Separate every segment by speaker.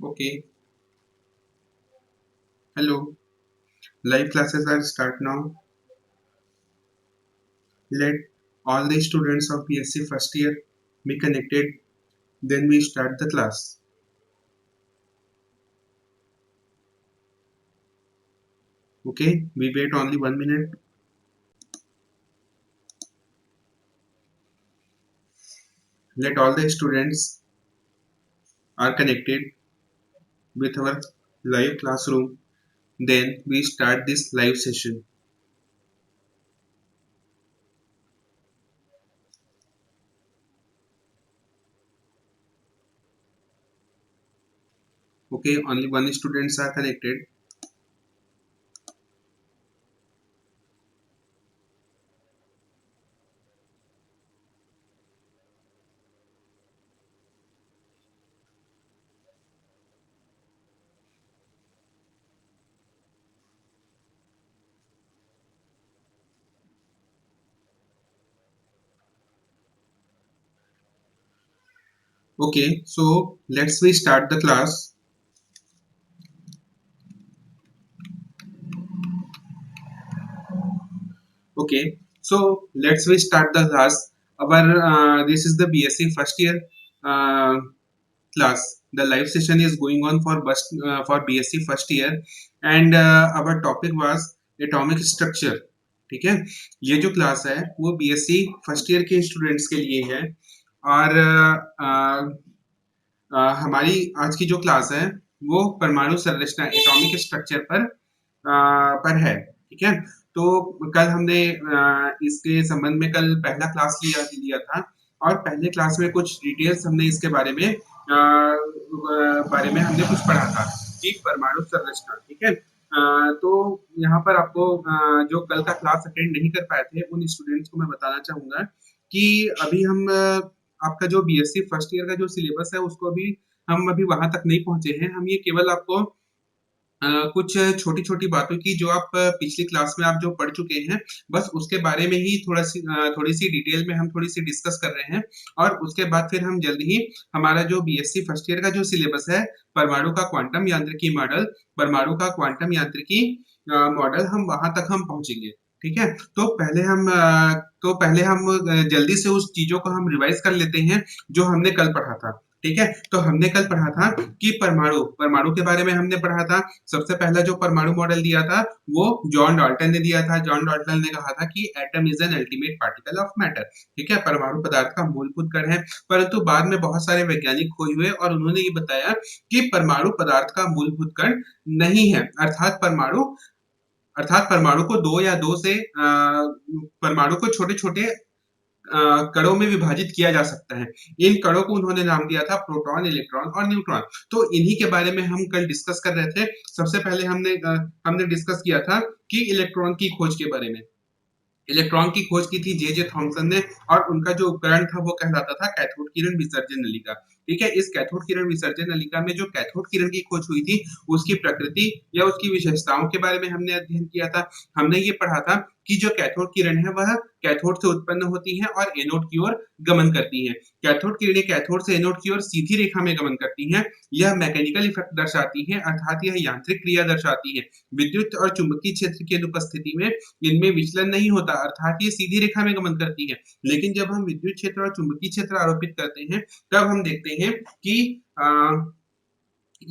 Speaker 1: Okay, hello. Live classes are start now. Let all the students of BSc first year be connected. Then we start the class. Okay, we wait only 1 minute. Let all the students are connected with our live classroom. Then we start this live session. Okay, only one students are connected. Okay, so let's we start the class. Okay, so let's we start the class. Our this is the BSc first year class. The live session is going on for BSc first year, and our topic was atomic structure. ठीक है, ये जो class है वो BSc first year के students के लिए है। और हमारी आज की जो क्लास है वो परमाणु संरचना एटॉमिक स्ट्रक्चर पर है। ठीक है, तो कल हमने इसके संबंध में कल पहला क्लास लिया लिया था, और पहले क्लास में कुछ डिटेल्स हमने इसके बारे में हमने कुछ पढ़ा था कि परमाणु संरचना। ठीक है, तो यहाँ पर आपको जो कल का क्लास अटेंड नहीं कर पाए थे उन स्टूडेंट्स को मैं बताना चाहूंगा कि अभी हम आपका जो बीएससी फर्स्ट ईयर का जो सिलेबस है उसको भी हम अभी वहां तक नहीं पहुंचे हैं। हम ये केवल आपको कुछ छोटी-छोटी बातों की जो आप पिछली क्लास में आप जो पढ़ चुके हैं, बस उसके बारे में ही थोड़ी-सी डिटेल में हम थोड़ी-सी डिस्कस कर रहे हैं। और उसके बाद फिर हम जल्द ही हमारा जो बीएससी फर्स्ट ईयर का जो सिलेबस है, परमाणु का क्वांटम यांत्रिकी मॉडल, परमाणु का क्वांटम यांत्रिकी मॉडल, हम वहाँ तक हम पहुँचेंगे। ठीक है? तो पहले हम जल्दी से उस चीज़ों को हम रिवाइज़ कर लेते हैं, जो हमने कल पढ़ा था। ठीक है? तो हमने कल पढ़ा था कि परमाणु परमाणु के बारे में हमने पढ़ा था। सबसे पहला जो परमाणु मॉडल दिया था वो जॉन डाल्टन ने दिया था। जॉन डाल्टन ने कहा था कि atom is an ultimate particle of matter. ठीक है, परमाणु पदार्थ का मूलभूत कण है। परंतु बाद में बहुत सारे वैज्ञानिक खोज हुए और उन्होंने ये बताया कि परमाणु पदार्थ का मूलभूत कण नहीं है। अर्थात परमाणु को दो या दो से परमाणु को छोटे छोटे कणों में विभाजित किया जा सकता है। इन कणों को उन्होंने नाम दिया था प्रोटॉन, इलेक्ट्रॉन और न्यूट्रॉन। तो इन्हीं के बारे में हम कल डिस्कस कर रहे थे। सबसे पहले हमने डिस्कस किया था कि इलेक्ट्रॉन की खोज के बारे में। इलेक्ट्रॉन की खोज की थी जे थॉमसन ने, और उनका जो उपकरण था वो कहलाता था कैथोड किरण विसर्जन नलिका। ठीक है, इस कैथोड किरण विसर्जन नलिका में जो कैथोड किरण की खोज हुई थी उसकी प्रकृति या उसकी विशेषताओं के बारे में हमने अध्ययन किया था। हमने ये पढ़ा था कि जो कैथोड किरण है वह कैथोड से उत्पन्न होती है और एनोड की ओर गमन करती है। कैथोड किरणें कैथोड से एनोड की ओर सीधी रेखा में गमन करती हैं। यह मैकेनिकल इफेक्ट दर्शाती है, अर्थात यह यांत्रिक क्रिया दर्शाती है। विद्युत और चुंबकीय क्षेत्र की अनुपस्थिति में इनमें विचलन नहीं होता, अर्थात ये सीधी रेखा में गमन करती है। लेकिन जब हम विद्युत क्षेत्र और चुंबकीय क्षेत्र आरोपित करते हैं तब हम देखते हैं कि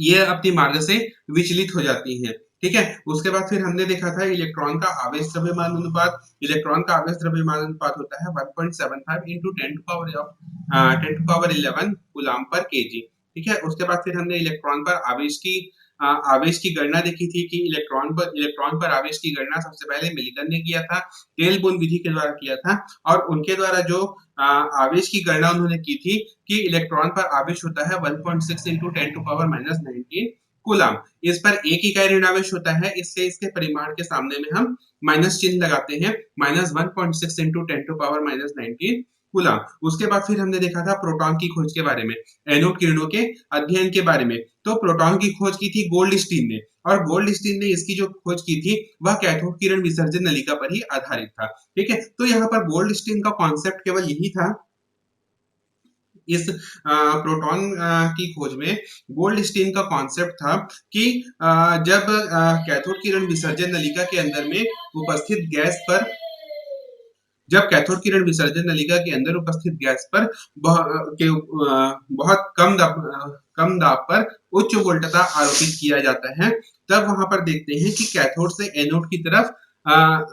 Speaker 1: ये अपनी मार्ग से विचलित हो जाती हैं। ठीक है, उसके बाद फिर हमने देखा था इलेक्ट्रॉन का आवेश द्रव्यमान अनुपात। इलेक्ट्रॉन का आवेश द्रव्यमान अनुपात होता है 1.75 इंटू 10 टू पावर 11 कूलाम पर केजी। ठीक है, उसके बाद फिर हमने इलेक्ट्रॉन पर आवेश की गणना देखी थी कि इलेक्ट्रॉन पर आवेश की गणना सबसे पहले मिलिकन ने किया था, टेलबोन विधि के द्वारा किया था। और उनके द्वारा जो आवेश की गणना उन्होंने की थी कि इलेक्ट्रॉन पर आवेश होता है 1.6 into 10 to power minus 19 coulomb. इस पर एक इकाई ऋण आवेश होता है, इससे इसके परिमाण के सामने में हम माइनस चिन्ह लगाते हैं, minus 1.6 into 10 to power minus 19 coulomb. उसके बाद फिर हमने देखा था प्रोटॉन की खोज के बारे में, एनोड किरणों के अध्ययन के बारे में। तो प्रोटॉन की खोज की थी गोल्डस्टीन ने, और गोल्डस्टीन ने इसकी जो खोज की थी वह कैथोड किरण विसर्जन नलिका पर ही आधारित था। ठीक है, तो यहाँ पर गोल्डस्टीन का कॉन्सेप्ट केवल यही था इस प्रोटॉन की खोज में गोल्डस्टीन का कॉन्सेप्ट था कि जब कैथोड किरण विसर्जन नलिका के अंदर में उपस्थित गैस पर जब कैथोड किरण विसर्जन नलिका के अंदर उपस्थित गैस पर बहुत कम दाब पर उच्च वोल्टता आरोपित किया जाता है, तब वहां पर देखते हैं कि कैथोड से एनोड की तरफ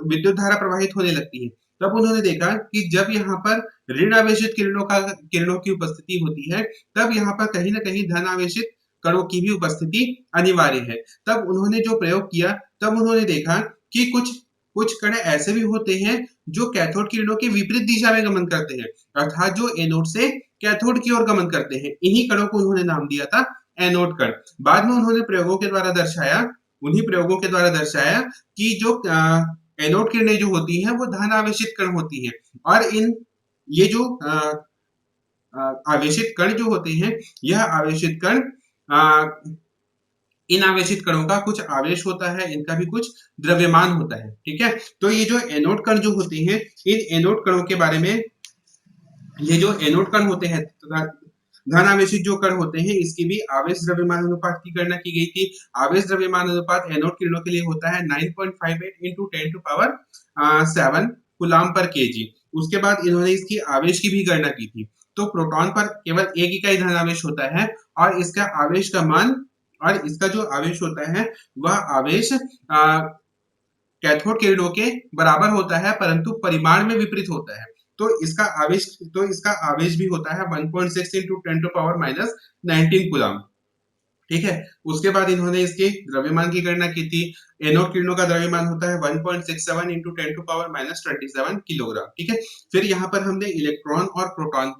Speaker 1: विद्युत धारा प्रवाहित होने लगती है। तब उन्होंने देखा कि जब यहाँ पर ऋण आवेशित किरणों की उपस्थिति होती है, तब यहाँ पर कहीं न कहीं धन आवेशित कणों की भी उपस्थिति अनिवार्य है। तब उन्होंने जो प्रयोग किया, तब उन्होंने देखा कि कुछ कुछ कण ऐसे भी होते हैं जो कैथोड किरणों के विपरीत दिशा में गमन करते हैं, अर्थात जो एनोड से कैथोड की ओर गमन करते हैं। इन्हीं कणों को उन्होंने नाम दिया था एनोड कण। बाद में उन्होंने उन्हीं प्रयोगों के द्वारा दर्शाया कि जो एनोड किरणें जो होती हैं वो धन आवेशित कण होती हैं, और ये जो आवेशित कण जो होते हैं, यह आवेशित कण इन आवेशित कणों का कुछ आवेश होता है, इनका भी कुछ द्रव्यमान होता है। ठीक है, तो ये जो एनोड कण जो होते हैं, इन एनोड कणों के बारे में, ये जो एनोड कण होते हैं, धन आवेशित जो कण होते हैं, इसकी भी आवेश द्रव्यमान अनुपात की गणना की गई थी। आवेश द्रव्यमान अनुपात एनोड किरणों के लिए होता है 9.58 into 10 to power 7 कूलाम पर केजी। उसके बाद इन्होंने इसकी आवेश की भी गणना की थी। तो प्रोटॉन पर केवल एक इकाई धन आवेश होता है, और इसका आवेश का मान, और इसका जो आवेश होता है वह आवेश कैथोड किरणों के बराबर होता है, परंतु परिमाण में विपरीत होता है। तो इसका आवेश भी होता है 1.6 into 10 to power minus 19 coulomb. ठीक है, उसके बाद इन्होंने इसके द्रव्यमान की गणना की थी। एनोड किरणों का द्रव्यमान होता है 1.67 into 10 to power minus 27 kilogram. ठीक है, फिर यहाँ पर हमने इलेक्ट्रॉन और प्रोटॉन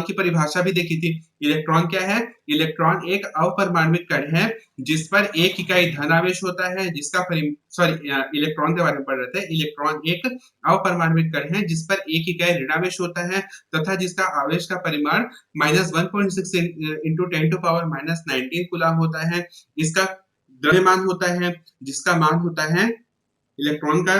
Speaker 1: की परिभाषा भी देखी थी। इलेक्ट्रॉन क्या है? इलेक्ट्रॉन एक अपरमाणुक कण है जिस पर एक इकाई धन आवेश होता है, इलेक्ट्रॉन के बारे में पढ़ रहे थे। इलेक्ट्रॉन एक अपरमाणुक कण है जिस पर एक इकाई ऋण आवेश होता है, तथा जिसका आवेश का परिमाण -1.6 into 10 to power minus 19 coulomb होता है। इसका द्रव्यमान होता है जिसका मान होता है इलेक्ट्रॉन का,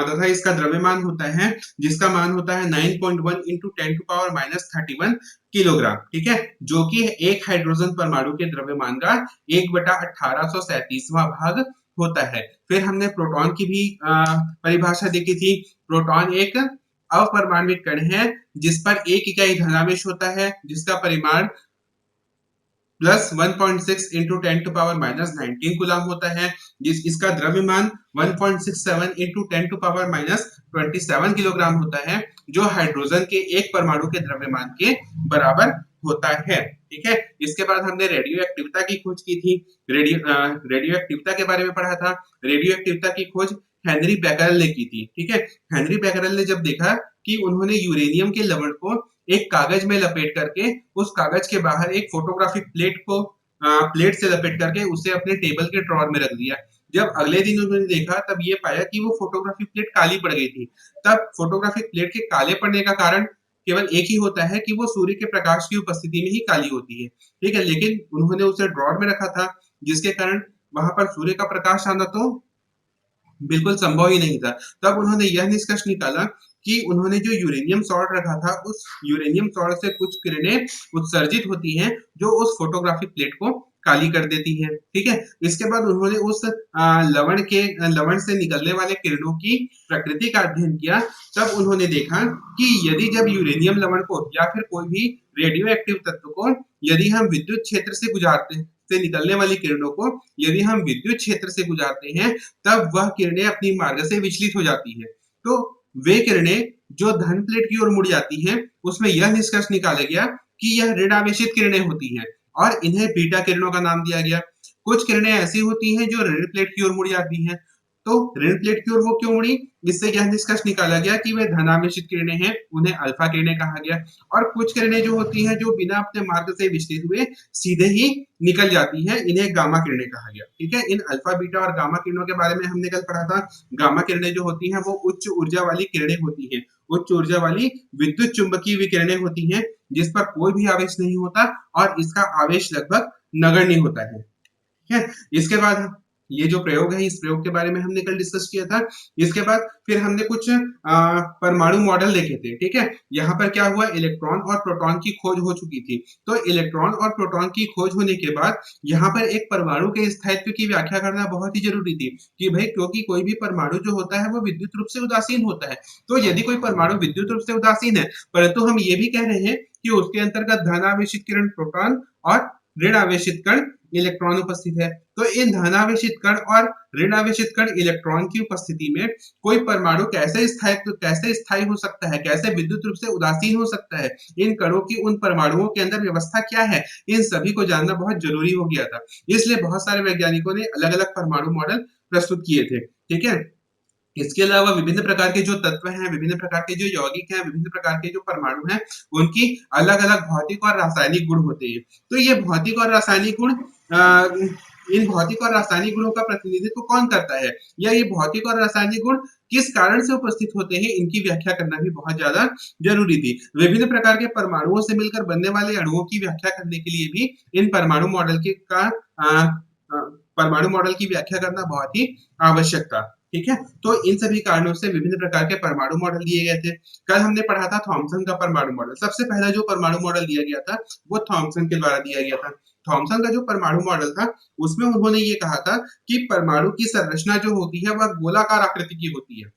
Speaker 1: तथा इसका द्रव्यमान होता है जिसका मान होता है 9.1 into 10 to power minus 31 kilogram. ठीक है, जो कि एक हाइड्रोजन परमाणु के द्रव्यमान का 1/1837वां भाग होता है। फिर हमने प्रोटॉन की भी परिभाषा देखी थी। प्रोटॉन एक अपरमाणुक कण है जिस पर एक इकाई धनावेश होता है, जिसका परिमाण +1.6 into 10 to power minus 19 coulomb होता है। इसका द्रव्यमान 1.67 into 10 to power minus 27 kilogram होता है, जो हाइड्रोजन के एक परमाणु के द्रव्यमान के बराबर होता है। ठीक है, इसके बाद हमने रेडियो एक्टिविता की खोज की थी। रेडियो एक्टिविता के बारे में पढ़ा था। रेडियो एक्टिविता की खोज हेनरी बैकरल ने की थी। ठीक है, हेनरी बैकरल ने जब देखा कि उन्होंने यूरेनियम के लवण को एक कागज में लपेट करके, उस कागज के बाहर एक फोटोग्राफिक प्लेट से लपेट करके उसे अपने टेबल के ड्रॉअर में रख दिया। जब अगले दिन उन्होंने देखा, तब ये पाया कि वो फोटोग्राफिक प्लेट काली पड़ गई थी। तब फोटोग्राफिक प्लेट के काले पड़ने का कारण केवल एक ही होता है कि वो सूर्य के प्रकाश की उपस्थिति में ही काली होती है। ठीक है, लेकिन उन्होंने उसे ड्रॉअर में रखा था, जिसके कारण वहां पर सूर्य का प्रकाश आना तो बिल्कुल संभव ही नहीं था। तब उन्होंने यह निष्कर्ष निकाला कि उन्होंने जो यूरेनियम सॉल्ट रखा था, उस यूरेनियम सॉल्ट से कुछ किरणें उत्सर्जित होती हैं जो उस फोटोग्राफिक प्लेट को काली कर देती हैं। ठीक है, इसके बाद उन्होंने उस लवण से निकलने वाले किरणों की प्रकृति का अध्ययन किया। तब उन्होंने देखा कि यदि जब यूरेनियम लवण को या फिर कोई भी रेडियो एक्टिव तत्व को यदि हम विद्युत क्षेत्र से निकलने वाली किरणों को यदि हम विद्युत क्षेत्र से गुजारते हैं, तब वह किरणें अपनी मार्ग से विचलित हो जाती हैं। तो वे किरणें जो धन प्लेट की ओर मुड़ जाती हैं, उसमें यह निष्कर्ष निकाला गया कि यह ऋण आवेशित किरणें होती हैं, और इन्हें बीटा किरणों का नाम दिया गया। कुछ किरणें ऐसी होती हैं जो ऋण प्लेट की ओर मुड़ जाती हैं। तो ऋण प्लेट की ओर वो क्यों मुड़ी? इससे यह निष्कर्ष निकाला गया कि वे धनावेशित किरणें हैं, उन्हें अल्फा किरणें कहा गया। और कुछ किरणें जो होती हैं जो बिना अपने मार्ग से विचलित हुए सीधे ही निकल जाती हैं, इन्हें गामा किरणें कहा गया। ठीक है, इन अल्फा, बीटा और गामा किरणों के बारे में हमने कल पढ़ा था। गामा किरणें जो होती हैं वो उच्च ऊर्जा वाली किरणें होती हैं, उच्च ऊर्जा वाली विद्युत चुंबकीय विकिरणें होती हैं, जिस पर कोई भी आवेश नहीं होता और इसका आवेश लगभग नगण्य होता है। ठीक है, इसके बाद ये जो प्रयोग है, इस प्रयोग के बारे में हमने कल डिस्कस किया था। इसके बाद फिर हमने कुछ परमाणु मॉडल देखे थे, ठीक है। यहाँ पर क्या हुआ, इलेक्ट्रॉन और प्रोटॉन की खोज हो चुकी थी। तो इलेक्ट्रॉन और प्रोटॉन की खोज होने के बाद यहाँ पर एक परमाणु के स्थायित्व की व्याख्या करना बहुत ही जरूरी थी कि भाई, क्योंकि कोई भी परमाणु जो होता है वो विद्युत रूप से उदासीन होता है। तो यदि कोई परमाणु विद्युत रूप से उदासीन है, परंतु हम ये भी कह रहे हैं कि उसके अंतर्गत धन आवेशित किरण प्रोटॉन और ऋण आवेशित कण इलेक्ट्रॉन उपस्थित है। तो इन धनावेशित कण और ऋण आवेशित कण इलेक्ट्रॉन की उपस्थिति में कोई परमाणु कैसे स्थायी हो सकता है, कैसे विद्युत रूप से उदासीन हो सकता है, इन कणों की उन परमाणुओं के अंदर व्यवस्था क्या है, इन सभी को जानना बहुत जरूरी हो गया था। इसलिए बहुत सारे वैज्ञानिकों ने अलग अलग परमाणु मॉडल प्रस्तुत किए थे, ठीक है। इसके अलावा विभिन्न प्रकार के जो तत्व हैं, विभिन्न प्रकार के जो यौगिक हैं, विभिन्न प्रकार के जो परमाणु हैं, उनकी अलग अलग भौतिक और रासायनिक गुण होते हैं। तो ये भौतिक और रासायनिक गुण इन भौतिक और रासायनिक गुणों का प्रतिनिधित्व कौन करता है, या ये भौतिक और रासायनिक गुण किस कारण से उपस्थित होते हैं, इनकी व्याख्या करना भी बहुत ज्यादा जरूरी थी। विभिन्न प्रकार के परमाणुओं से मिलकर बनने वाले अणुओं की व्याख्या करने के लिए भी इन परमाणु मॉडल परमाणु मॉडल की व्याख्या करना बहुत ही आवश्यक था, ठीक है। तो इन सभी कारणों से विभिन्न प्रकार के परमाणु मॉडल दिए गए थे। कल हमने पढ़ा था थॉमसन का परमाणु मॉडल। सबसे पहला जो परमाणु मॉडल दिया गया था वो थॉमसन के द्वारा दिया गया था। थॉमसन का जो परमाणु मॉडल था उसमें उन्होंने ये कहा था कि परमाणु की संरचना जो होती है वह गोलाकार आकृति की होती है।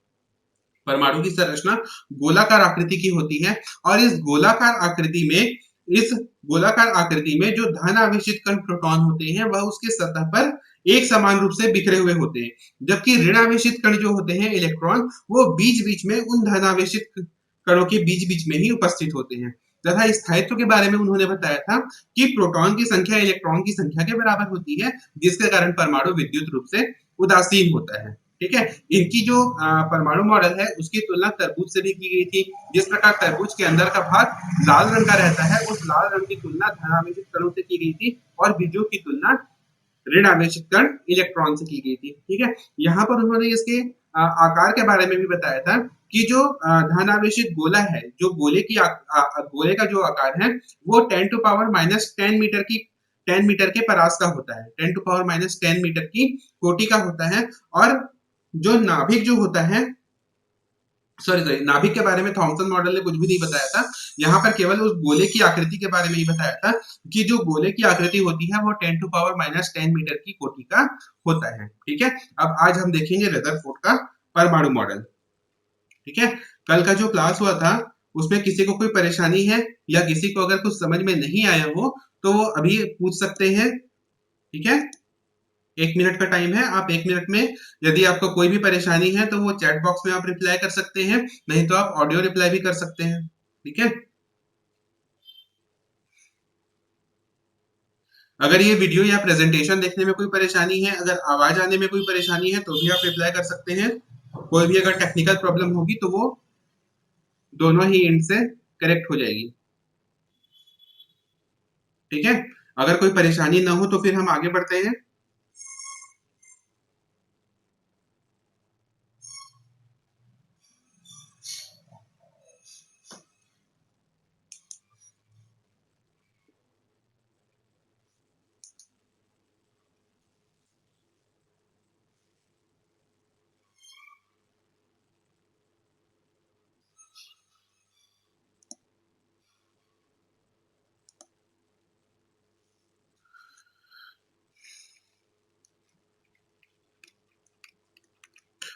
Speaker 1: परमाणु की संरचना गोलाकार आकृति की होती है और इस गोलाकार आकृति में जो धन आवेशित कण प्रोटॉन होते हैं वह उसके सतह पर एक समान रूप से बिखरे हुए होते हैं, जबकि ऋण आवेशित कण जो होते हैं इलेक्ट्रॉन, वो बीच बीच में उन धन आवेशित कणों के बीच बीच में ही उपस्थित होते हैं। तथा स्थायित्व के बारे में उन्होंने बताया था कि प्रोटॉन की संख्या इलेक्ट्रॉन की संख्या के बराबर होती है, जिसके कारण परमाणु विद्युत रूप से उदासीन होता है, ठीक है। इनकी जो परमाणु मॉडल है उसकी तुलना तरबूज से भी की गई थी। जिस प्रकार तरबूज के अंदर का भाग लाल रंग का रहता है, उस लाल रंग की तुलना धनावेशित कणों से की गई थी और बीजों की तुलना ऋण आवेशित कण इलेक्ट्रॉन से की गई थी, ठीक है। यहाँ पर उन्होंने इसके आकार के बारे में भी बताया था कि जो धन आवेशित गोला है, जो गोले का जो आकार है वो 10⁻⁻10 मीटर के परास का होता है। 10⁻⁻10 मीटर की कोटि का होता है। और जो नाभिक जो होता है, सॉरी नाभिक के बारे में थॉमसन मॉडल ने कुछ भी नहीं बताया था। यहाँ पर केवल उस गोले की आकृति के बारे में ही बताया था कि जो गोले की आकृति होती है वो 10⁻⁻10 मीटर की कोटि का होता है, ठीक है। अब आज हम देखेंगे रदरफोर्ड का परमाणु मॉडल, ठीक है। कल का जो क्लास हुआ था उसमें किसी को कोई परेशानी है या किसी को अगर कुछ समझ में नहीं आया हो तो वो अभी पूछ सकते हैं, ठीक है। 1 मिनट का टाइम है। आप 1 मिनट में यदि आपको कोई भी परेशानी है तो वो चैट बॉक्स में आप रिप्लाई कर सकते हैं, नहीं तो आप ऑडियो रिप्लाई भी कर सकते हैं, ठीक है। अगर ये वीडियो या प्रेजेंटेशन देखने में कोई परेशानी है, अगर आवाज आने में कोई परेशानी है तो भी आप रिप्लाई कर सकते हैं। कोई भी अगर टेक्निकल प्रॉब्लम होगी तो वो दोनों ही एंड से करेक्ट हो जाएगी, ठीक है। अगर कोई परेशानी ना हो तो फिर हम आगे बढ़ते हैं।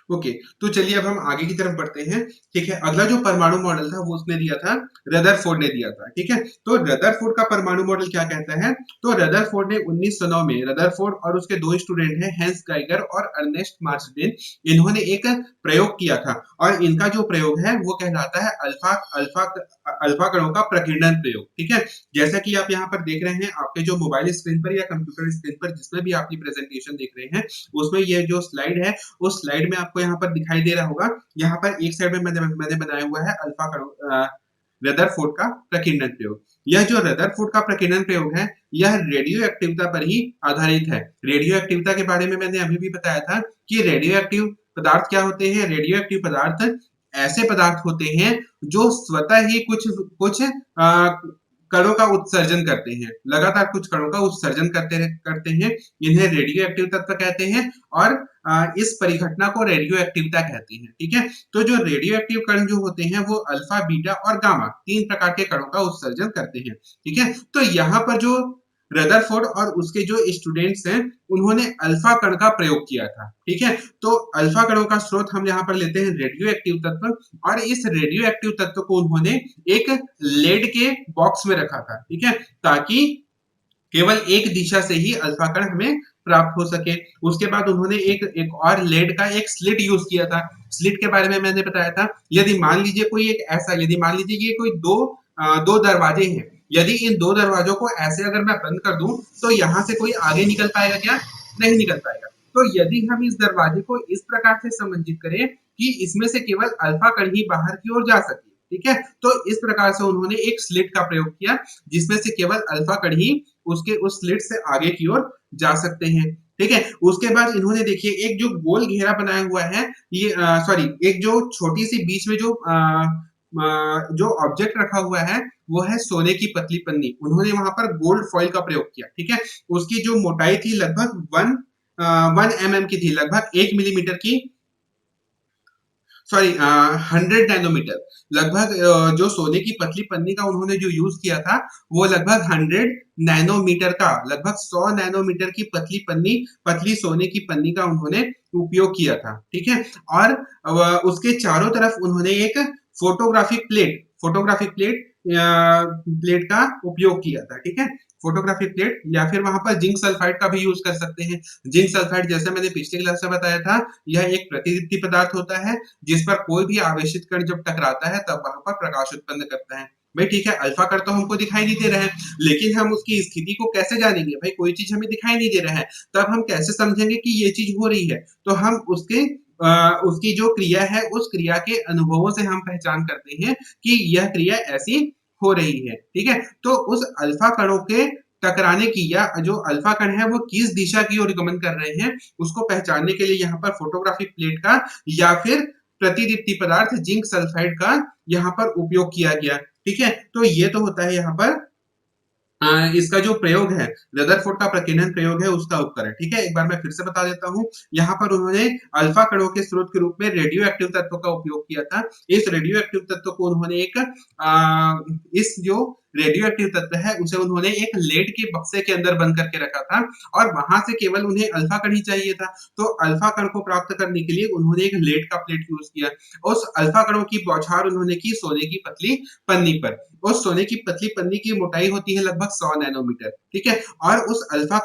Speaker 1: ओके, तो चलिए अब हम आगे की तरफ बढ़ते हैं, ठीक है। अगला जो परमाणु मॉडल था वो उसने दिया था, रदरफोर्ड ने दिया था, ठीक है। तो रदरफोर्ड का परमाणु मॉडल क्या कहता है, तो रदरफोर्ड ने 1909 में, रदरफोर्ड और उसके दो स्टूडेंट हैं हैंस गाइगर और अर्नेस्ट मार्सडेन, इन्होंने एक प्रयोग किया था और इनका जो प्रयोग है वो कहलाता है अल्फा अल्फा अल्फा कणों का प्रकीर्णन प्रयोग, ठीक है। जैसा कि आप यहाँ पर देख रहे हैं आपके जो मोबाइल स्क्रीन पर या कंप्यूटर स्क्रीन पर जिसमें भी आप ये प्रेजेंटेशन देख रहे हैं उसमें ये जो स्लाइड है उस स्लाइड में आपको यहाँ पर दिखाई दे रहा होगा। यहाँ पर एक साइड में मैंने बनाया हुआ है रदरफोर्ड का प्रकीर्णन प्रयोग। यह जो रदरफोर्ड का प्रकीर्णन प्रयोग है यह रेडियो एक्टिविता पर ही आधारित है। रेडियो एक्टिविता के बारे में मैंने अभी भी बताया था कि रेडियो एक्टिव पदार्थ क्या होते हैं। रेडियो एक्टिव पदार्थ ऐसे पदार्थ होते हैं जो स्वतः ही कुछ कुछ कणों का उत्सर्जन करते हैं, लगातार कुछ कणों का उत्सर्जन करते हैं। इन्हें रेडियो एक्टिव तत्व कहते हैं और इस परिघटना को रेडियो एक्टिवता कहते हैं। ठीक है, तो जो रेडियो एक्टिव कण जो होते हैं वो अल्फा, बीटा और गामा 3 प्रकार के कणों का उत्सर्जन करते हैं। ठीक है, तो यहाँ पर जो रदरफोर्ड और उसके जो स्टूडेंट्स हैं उन्होंने अल्फा कण का प्रयोग किया था। ठीक है, तो अल्फा कणों का स्रोत हम यहाँ पर लेते हैं रेडियो एक्टिव तत्व और इस रेडियो एक्टिव तत्व को उन्होंने एक लेड के बॉक्स में रखा था। ठीक है, ताकि केवल एक दिशा से ही अल्फा कण हमें प्राप्त हो सके। उसके बाद उन्होंने एक और लेड का एक स्लिट यूज किया था। स्लिट के बारे में मैंने बताया था, यदि मान लीजिए कोई एक ऐसा, यदि मान लीजिए कि कोई दो दरवाजे हैं, यदि इन दो दरवाजों को ऐसे अगर मैं बंद कर दूं तो यहाँ से कोई आगे निकल पाएगा क्या? नहीं निकल पाएगा। तो यदि हम इस दरवाजे को इस प्रकार से समंजित करें कि इसमें से केवल अल्फा कण ही बाहर की ओर जा सके, ठीक है, तो इस प्रकार से उन्होंने एक स्लिट का प्रयोग किया जिसमें से केवल अल्फा कण ही उसके उस स्लिट से आगे की ओर जा सकते हैं। ठीक है, उसके बाद इन्होंने देखिए एक जो गोल घेरा बनाया हुआ है, ये सॉरी, एक जो छोटी सी बीच में जो ऑब्जेक्ट रखा हुआ है वो है सोने की पतली पन्नी। उन्होंने वहां पर गोल्ड फॉइल का प्रयोग किया। ठीक है, उसकी जो मोटाई थी लगभग 1 mm की थी, लगभग 1 मिलीमीटर की, सॉरी 100 नैनोमीटर, लगभग जो सोने की पतली पन्नी का उन्होंने जो यूज किया था वो लगभग 100 नैनोमीटर का, लगभग 100 नैनोमीटर की पतली पन्नी, पतली सोने की पन्नी का उन्होंने उपयोग किया था। ठीक है, और उसके चारों तरफ उन्होंने एक फोटोग्राफिक प्लेट का उपयोग किया था। ठीक है, फोटोग्राफिक प्लेट या फिर वहां पर जिंक सल्फाइड का भी यूज कर सकते हैं। जिंक सल्फाइड जैसे मैंने पिछले क्लास में बताया था, यह एक प्रतिदीप्ति पदार्थ होता है जिस पर कोई भी आवेशित कण जब टकराता है तब वहां पर प्रकाश उत्पन्न करता है। भाई ठीक है, अल्फा कण तो हमको दिखाई नहीं दे रहा है, लेकिन हम उसकी स्थिति को कैसे जानेंगे? भाई कोई चीज हमें दिखाई नहीं दे रहा है, तब हम कैसे समझेंगे कि ये चीज हो रही है? तो हम उसकी जो क्रिया है उस क्रिया के अनुभवों से हम पहचान करते हैं कि यह क्रिया ऐसी हो रही है। ठीक है, तो उस अल्फा कणों के टकराने की या जो अल्फा कण है वो किस दिशा की ओर गमन कर रहे हैं उसको पहचानने के लिए यहाँ पर फोटोग्राफिक प्लेट का या फिर प्रतिदीप्ति पदार्थ जिंक सल्फाइड का यहाँ पर उपयोग किया गया। ठीक है, तो ये तो होता है यहाँ पर इसका जो प्रयोग है, रदरफोर्ड का प्रकीर्णन प्रयोग है उसका उपकरण। ठीक है, एक बार मैं फिर से बता देता हूँ, यहाँ पर उन्होंने अल्फा कणों के स्रोत के रूप में रेडियो एक्टिव तत्व का उपयोग किया था। इस रेडियो एक्टिव तत्व को उन्होंने इस जो रेडियो एक्टिव तत्व है उसे उन्होंने एक लेड के बक्से के अंदर बंद करके रखा था और वहां से केवल उन्हें अल्फा कण ही चाहिए था। तो अल्फा कण को प्राप्त करने के लिए उन्होंने एक लेड का प्लेट यूज किया। उस अल्फा कणों की बौछार उन्होंने की सोने की पतली पन्नी पर। उस सोने की पतली पन्नी की मोटाई होती है लगभग 100 नैनोमीटर। ठीक है, और उस अल्फा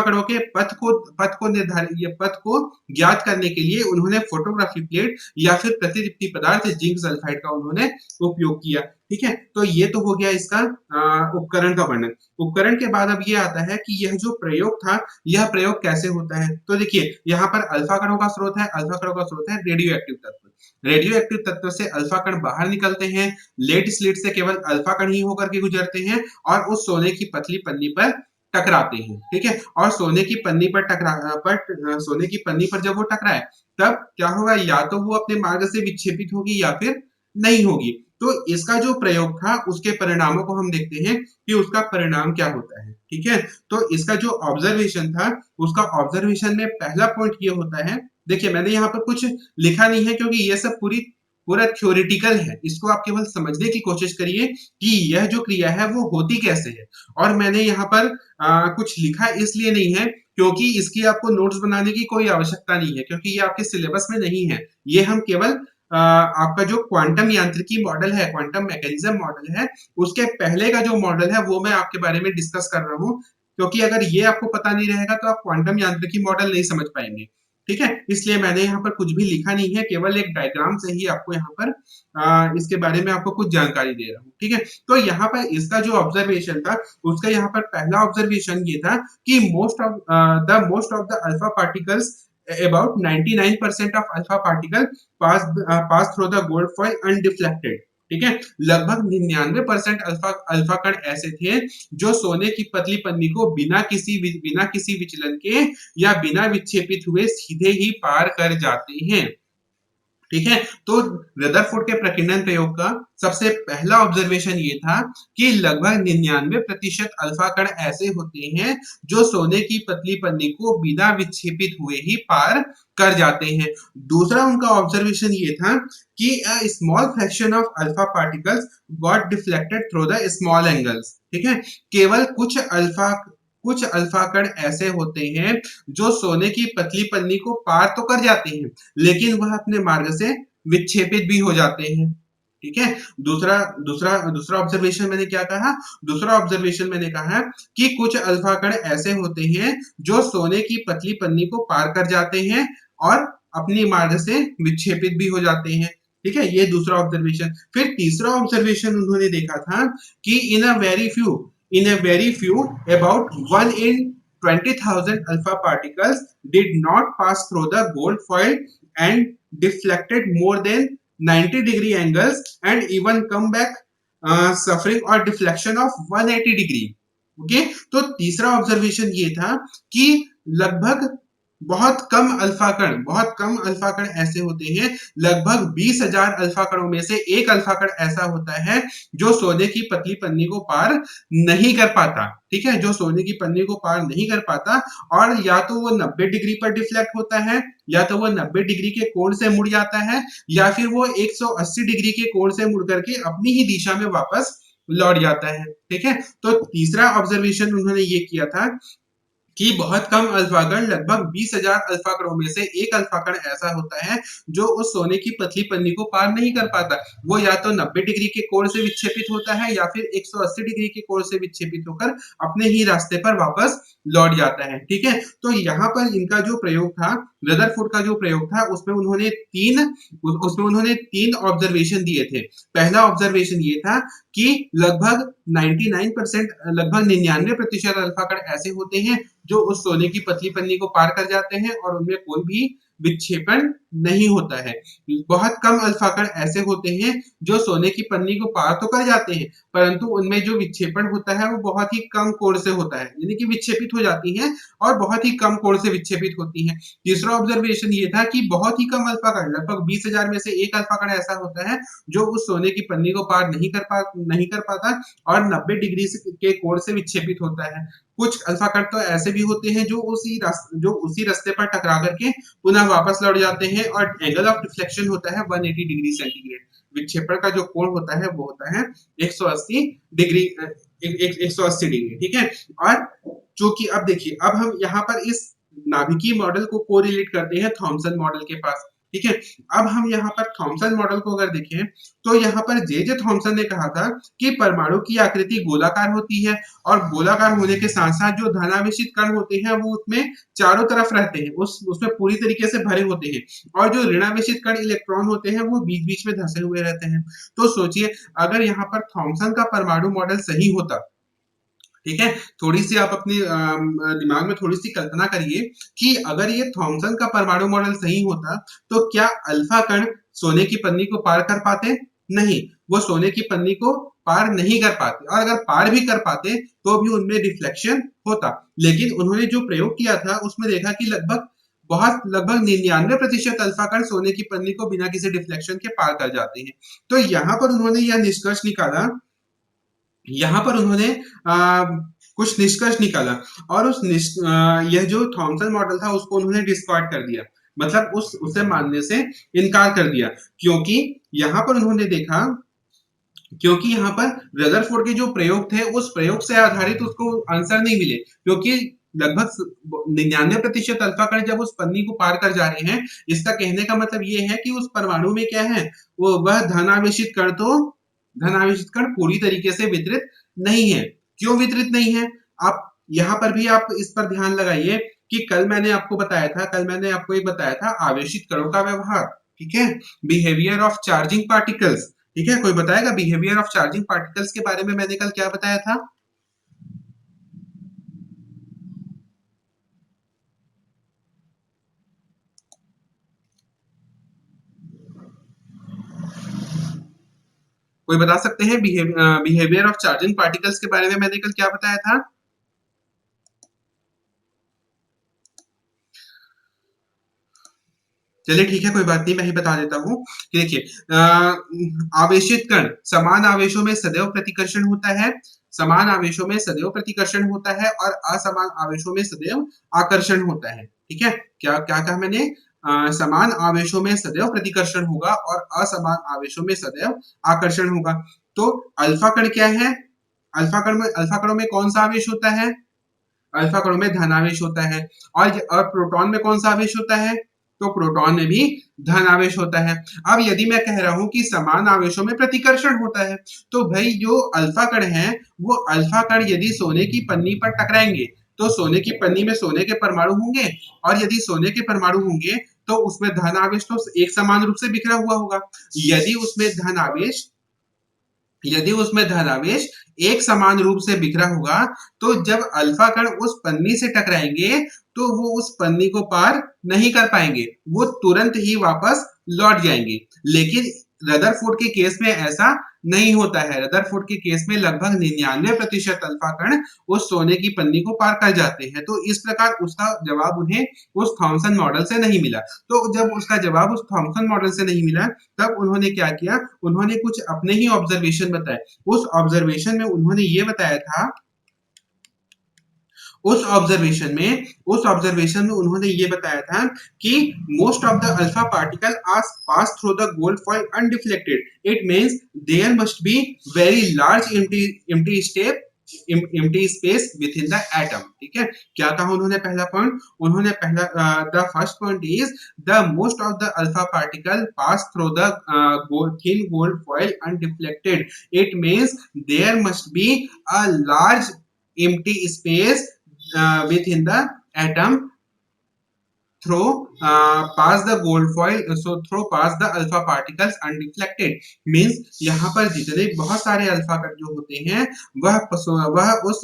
Speaker 1: कणों के पथ को ज्ञात करने के लिए उन्होंने फोटोग्राफी प्लेट या फिर प्रतिदीप्ति पदार्थ जिंक सल्फाइड का उन्होंने उपयोग किया। ठीक है, तो ये तो हो गया इसका उपकरण का वर्णन। उपकरण के बाद अब ये आता है कि यह जो प्रयोग था यह प्रयोग कैसे होता है। तो देखिए यहाँ पर अल्फा कणों का स्रोत है, अल्फा कणों का स्रोत है रेडियो एक्टिव तत्व। रेडियो एक्टिव तत्व से अल्फा कण बाहर निकलते हैं, लेड स्लिट से केवल अल्फा कण ही होकर के गुजरते हैं और उस सोने की पतली पन्नी पर टकराते हैं। ठीक है, और सोने की पन्नी पर जब वो टकराए तब क्या होगा, या तो वो अपने मार्ग से विक्षेपित होगी या फिर नहीं होगी। तो इसका जो प्रयोग था उसके परिणामों को हम देखते हैं कि उसका परिणाम क्या होता है। ठीक है, तो इसका जो ऑब्जर्वेशन था उसका ऑब्जर्वेशन में पहला पॉइंट ये होता है, देखिए मैंने यहाँ पर कुछ लिखा नहीं है क्योंकि ये सब पूरा थ्योरेटिकल है, इसको आप केवल समझने की कोशिश करिए कि यह जो क्रिया है वो होती कैसे है। और मैंने यहाँ पर कुछ लिखा इसलिए नहीं है क्योंकि इसकी आपको नोट्स बनाने की कोई आवश्यकता नहीं है, क्योंकि ये आपके सिलेबस में नहीं है। ये हम केवल आपका जो क्वांटम यांत्रिकी मॉडल है, क्वांटम मैकेनिज्म मॉडल है, उसके पहले का जो मॉडल है वो मैं आपके बारे में डिस्कस कर रहा हूँ, क्योंकि अगर ये आपको पता नहीं रहेगा तो आप क्वांटम यांत्रिकी मॉडल नहीं समझ पाएंगे। ठीक है, इसलिए मैंने यहाँ पर कुछ भी लिखा नहीं है, केवल एक डायग्राम से ही आपको यहाँ पर इसके बारे में आपको कुछ जानकारी दे रहा हूँ। ठीक है, तो यहाँ पर इसका जो ऑब्जर्वेशन था उसका यहाँ पर पहला ऑब्जर्वेशन ये था कि most of the alpha particles, about 99% of alpha particle pass through the gold foil undeflected। ठीक है, लगभग 99% अल्फा कण ऐसे थे जो सोने की पतली पन्नी को बिना किसी विचलन के या बिना विक्षेपित हुए सीधे ही पार कर जाते हैं। ठीक है। तो रदरफोर्ड के प्रकीर्णन प्रयोग का सबसे पहला ऑब्जर्वेशन ये था कि लगभग 99% अल्फा कण ऐसे होते हैं जो सोने की पतली पन्नी को बिना विक्षेपित हुए ही पार कर जाते हैं। दूसरा उनका ऑब्जर्वेशन ये था कि a small fraction of alpha particles got deflected through the small angles. ठीक है, केवल कुछ अल्फा कण ऐसे होते हैं जो सोने की पतली पन्नी को पार तो कर जाते हैं, लेकिन वह अपने मार्ग से विक्षेपित भी हो जाते हैं। ठीक है। दूसरा दूसरा दूसरा ऑब्जर्वेशन मैंने क्या कहा? दूसरा ऑब्जर्वेशन मैंने कहा कि कुछ अल्फा कण ऐसे होते हैं जो सोने की पतली पन्नी को पार कर जाते हैं और अपनी मार्ग से विक्षेपित भी हो जाते हैं। ठीक है, ये दूसरा ऑब्जर्वेशन। फिर तीसरा ऑब्जर्वेशन उन्होंने देखा था कि in a very few about 1 in 20,000 alpha particles did not pass through the gold foil and deflected more than 90-degree angles and even come back suffering or deflection of 180 degree. Okay, तो तीसरा observation ये था कि लगभग बहुत कम alpha कण ऐसे होते हैं, लगभग 20,000 अल्फा कणों में से एक अल्फा कण ऐसा होता है जो सोने की पतली पन्नी को पार नहीं कर पाता। ठीक है, जो सोने की पन्नी को पार नहीं कर पाता और या तो वो 90 डिग्री पर डिफ्लेक्ट होता है, या तो वो 90 डिग्री के कोण से मुड़ जाता है, या फिर वो 180 डिग्री के कोण से मुड़ करके अपनी ही दिशा में वापस लौट जाता है। ठीक है, तो तीसरा ऑब्जर्वेशन उन्होंने ये किया था कि बहुत कम अल्फा कण, लगभग 20,000 अल्फा कणों में से एक अल्फा कण ऐसा होता है जो उस सोने की पतली पन्नी को पार नहीं कर पाता। वो या तो 90 डिग्री के कोण से विक्षेपित होता है या फिर 180 डिग्री के कोण से विक्षेपित होकर अपने ही रास्ते पर वापस लौट जाता है। ठीक है, तो यहाँ पर इनका जो प्रयोग था, रदरफोर्ड का जो प्रयोग था, उसमें उन्होंने तीन ऑब्जर्वेशन दिए थे। पहला ऑब्जर्वेशन ये था कि लगभग 99% लगभग 99% अल्फा कण ऐसे होते हैं जो उस सोने की पतली पन्नी को पार कर जाते हैं और उनमें कोई भी विक्षेपण नहीं होता है। बहुत कम अल्फा कण ऐसे होते हैं जो सोने की पन्नी को पार तो कर जाते हैं, परंतु उनमें जो विक्षेपण होता है वो बहुत ही कम कोण से होता है, यानी कि विक्षेपित हो जाती हैं और बहुत ही कम कोण से विक्षेपित होती हैं। तीसरा ऑब्जर्वेशन ये था कि बहुत ही कम अल्फा कण, लगभग 20,000 में से एक अल्फा कण ऐसा होता है जो उस सोने की पन्नी को पार नहीं कर पाता और 90 डिग्री के कोण से विक्षेपित होता है। कुछ अल्फा कण तो ऐसे भी होते हैं जो उसी रास्ते पर टकरा करके पुनः वापस लौट जाते हैं और एंगल ऑफ डिफ्लेक्शन होता है 180 डिग्री सेंटीग्रेड। विक्षेपण का जो कोण होता है वो होता है 180 डिग्री, 180 डिग्री। ठीक है, और चूंकि अब देखिए, अब हम यहाँ पर इस नाभिकीय मॉडल को कोरिलेट करते हैं थॉमसन मॉडल के पास। ठीक है, अब हम यहाँ पर थॉमसन मॉडल को अगर देखें तो यहाँ पर जे जे थॉमसन ने कहा था कि परमाणु की आकृति गोलाकार होती है और गोलाकार होने के साथ साथ जो धनावेशित कण होते हैं वो उसमें चारों तरफ रहते हैं, उसमें पूरी तरीके से भरे होते हैं, और जो ऋणावेशित कण इलेक्ट्रॉन होते हैं वो बीच बीच में धंसे हुए रहते हैं। तो सोचिए, अगर यहाँ पर थॉमसन का परमाणु मॉडल सही होता, ठीक है, थोड़ी सी आप अपने दिमाग में थोड़ी सी कल्पना करिए कि अगर ये थॉमसन का परमाणु मॉडल सही होता तो क्या अल्फा कण सोने की पन्नी को पार कर पाते? नहीं, वो सोने की पन्नी को पार नहीं कर पाते, और अगर पार भी कर पाते तो भी उनमें डिफ्लेक्शन होता। लेकिन उन्होंने जो प्रयोग किया था उसमें देखा कि लगभग 99% अल्फा कण सोने की पन्नी को बिना किसी डिफ्लेक्शन के पार कर जाते हैं। तो यहाँ पर उन्होंने यह निष्कर्ष निकाला, यहाँ पर उन्होंने कुछ निष्कर्ष निकाला और यह जो थॉमसन मॉडल था उसको उन्होंने डिस्कार्ड कर दिया, मतलब उसे मानने से इनकार कर दिया, क्योंकि यहाँ पर उन्होंने देखा, क्योंकि यहाँ पर रदरफोर्ड के जो प्रयोग थे उस प्रयोग से आधारित उसको आंसर नहीं मिले, क्योंकि लगभग 99% अल्फा कण जब उस पन्नी को पार कर जा रहे हैं, इसका कहने का मतलब ये है कि उस परमाणु में क्या है, वो वह धनावेशित कण पूरी तरीके से वितरित नहीं है। क्यों वितरित नहीं है? आप यहाँ पर भी आप इस पर ध्यान लगाइए कि कल मैंने आपको एक बताया था आवेशित कणों का व्यवहार। ठीक है, बिहेवियर ऑफ चार्जिंग पार्टिकल्स। ठीक है, कोई बताएगा बिहेवियर ऑफ चार्जिंग पार्टिकल्स के बारे में मैंने कल क्या बताया था? कोई बता सकते हैं बिहेवियर ऑफ चार्जिंग पार्टिकल्स के बारे में मैंने कल क्या बताया था? चलिए ठीक है, कोई बात नहीं, मैं ही बता देता हूँ कि देखिए आवेशित कण समान आवेशों में सदैव प्रतिकर्षण होता है, समान आवेशों में सदैव प्रतिकर्षण होता है और असमान आवेशों में सदैव आकर्षण होता है। ठीक है? क्या क्या कहा मैंने? समान आवेशों में सदैव प्रतिकर्षण होगा और असमान आवेशों में सदैव आकर्षण होगा। तो अल्फा कण क्या है? अल्फा कणों में कौन सा आवेश होता है? अल्फा कणों में धन आवेश होता है। और प्रोटॉन में कौन सा आवेश होता है? तो प्रोटॉन में भी धन आवेश होता है। अब यदि मैं कह रहा हूं कि समान आवेशों में प्रतिकर्षण होता है, तो भाई जो अल्फा कण है, वो अल्फा कण यदि सोने की पन्नी पर टकराएंगे, तो सोने की पन्नी में सोने के परमाणु होंगे, और यदि सोने के परमाणु होंगे तो उसमें धन आवेश तो एक समान रूप से बिखरा हुआ होगा। यदि उसमें धन आवेश यदि उसमें धनावेश एक समान रूप से बिखरा होगा, तो जब अल्फा कण उस पन्नी से टकराएंगे, तो वो उस पन्नी को पार नहीं कर पाएंगे, वो तुरंत ही वापस लौट जाएंगे। लेकिन रदरफोर्ड के केस में ऐसा नहीं होता है। रदरफोर्ड के केस में लगभग 99% अल्फा कण उस सोने की पन्नी को पार कर जाते हैं। तो इस प्रकार उसका जवाब उन्हें उस थॉमसन मॉडल से नहीं मिला। तो जब उसका जवाब उस थॉमसन मॉडल से नहीं मिला, तब उन्होंने क्या किया? उन्होंने कुछ अपने ही ऑब्जर्वेशन बताए। उन्होंने ये बताया था उस ऑब्जर्वेशन में उन्होंने ये बताया था कि most of the alpha particle are pass through the gold foil undeflected. It means there must be very large empty space within the atom. ठीक है? क्या कहा उन्होंने? पहला पॉइंट, उन्होंने पहला the first point is the most of the alpha particle pass through the thin gold foil undeflected. It means there must be a large empty space within the atom through pass the gold foil, so through pass the alpha particles undeflected। means यहाँ पर जितने बहुत सारे alpha कण जो होते हैं, वह उस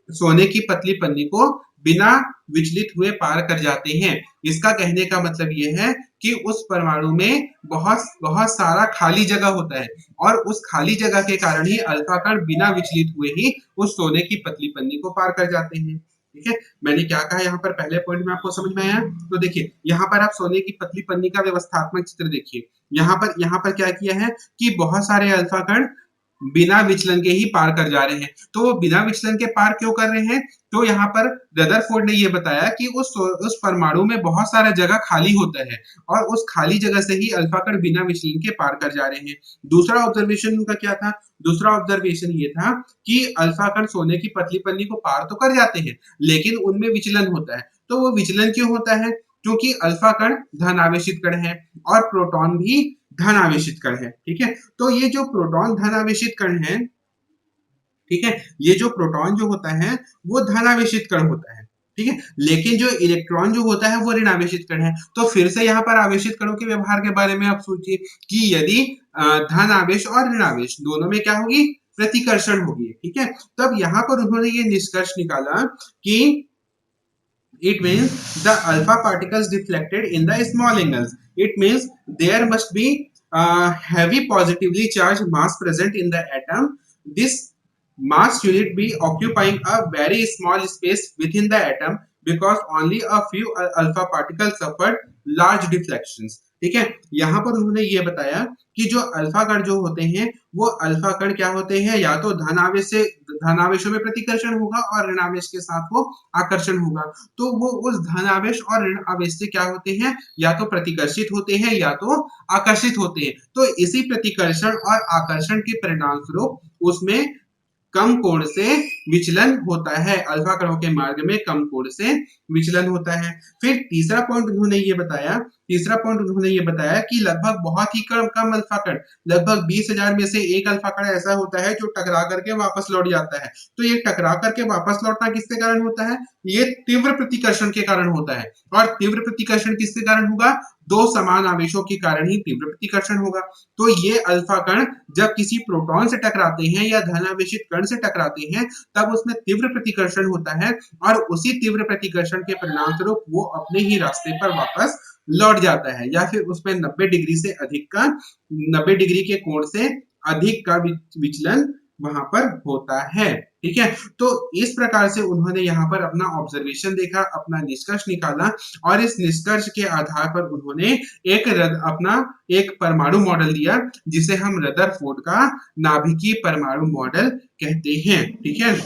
Speaker 1: सोने की पतली पन्नी को बिना विचलित हुए पार कर जाते हैं। इसका कहने का मतलब ये है कि उस परमाणु में बहुत बहुत सारा खाली जगह होता है, और उस खाली जगह के कारण ही अल्फा कण बिना विचलित हुए ही उस सोने की पतली पन्नी को पार कर जाते हैं। ठीक है? मैंने क्या कहा यहाँ पर पहले पॉइंट में, आपको समझ में आया? तो देखिए यहाँ पर आप सोने की पतली पन्नी का व्यवस्थात्मक चित्र देखिए। यहाँ पर क्या किया है कि बहुत सारे अल्फा कण बिना विचलन के ही पार कर जा रहे हैं। तो वो बिना विचलन के पार क्यों कर रहे हैं? तो यहाँ पर रदरफोर्ड ने ये बताया कि उस परमाणु में बहुत सारा जगह खाली होता है, और उस खाली जगह से ही अल्फा कण बिना विचलन के पार कर जा रहे हैं। दूसरा ऑब्जर्वेशन उनका क्या था? दूसरा ऑब्जर्वेशन ये था कि अल्फा कण सोने की पतली पन्नी को पार तो कर जाते हैं, लेकिन उनमें विचलन होता है। तो वो विचलन क्यों होता है? क्योंकि अल्फा कण धन आवेशित कण है और प्रोटॉन भी धन आवेशित कण है। ठीक है? तो ये जो प्रोटॉन धन आवेशित कण है, ठीक है, ये जो प्रोटॉन जो होता है वो धन आवेशित कण होता है। ठीक है? लेकिन जो इलेक्ट्रॉन जो होता है वो ऋण आवेशित कण है। तो फिर से यहाँ पर आवेशित कणों के व्यवहार के बारे में आप सोचिए कि यदि धन आवेश और ऋण आवेश दोनों में क्या होगी? प्रतिकर्षण होगी। ठीक है? तब यहाँ पर उन्होंने ये निष्कर्ष निकाला कि it means the alpha particles deflected in the small angles. It means there must be a heavy positively charged mass present in the atom. This mass unit be occupying a very small space within the atom because only a few alpha particles suffered large deflections। ठीक है? यहाँ पर उन्होंने ये बताया कि जो alpha कण जो होते हैं, वो अल्फा कण क्या होते हैं? या तो धन आवेशों में प्रतिकर्षण होगा और ऋण आवेश के साथ वो आकर्षण होगा। तो वो उस धन आवेश और ऋण आवेश से क्या होते हैं? या तो प्रतिकर्षित होते हैं या तो आकर्षित होते हैं। तो इसी प्रतिकर्षण और आकर्षण के परिणाम स्वरूप उसमें कम कोण से विचलन होता है। अल्फा कणों के मार्ग में कम कोण से विचलन होता है। फिर तीसरा पॉइंट उन्होंने ये बताया कि लगभग बहुत ही कम अल्फा कण, लगभग 20,000 में से एक अल्फा कण ऐसा होता है जो टकरा करके वापस लौट जाता है। तो ये टकरा करके वापस लौटना किसके कारण होता है? ये तीव्र प्रतिकर्षण के कारण होता है। और तीव्र प्रतिकर्षण किसके कारण होगा? दो समान आवेशों के कारण ही तीव्र प्रतिकर्षण होगा। तो ये अल्फा कण जब किसी प्रोटॉन से टकराते हैं या धनावेशित कण से टकराते हैं, तब उसमें तीव्र प्रतिकर्षण होता है, और उसी तीव्र प्रतिकर्षण के परिणाम स्वरूप वो अपने ही रास्ते पर वापस लौट जाता है, या फिर उसमें 90 डिग्री से अधिक का 90 डिग्री के कोण से अधिक का विचलन वहां पर होता है। ठीक है? तो इस प्रकार से उन्होंने यहाँ पर अपना ऑब्जर्वेशन देखा, अपना निष्कर्ष निकाला और इस निष्कर्ष के आधार पर उन्होंने अपना एक परमाणु मॉडल दिया, जिसे हम रदरफोर्ड का नाभिकीय परमाणु मॉडल कहते हैं। ठीक है?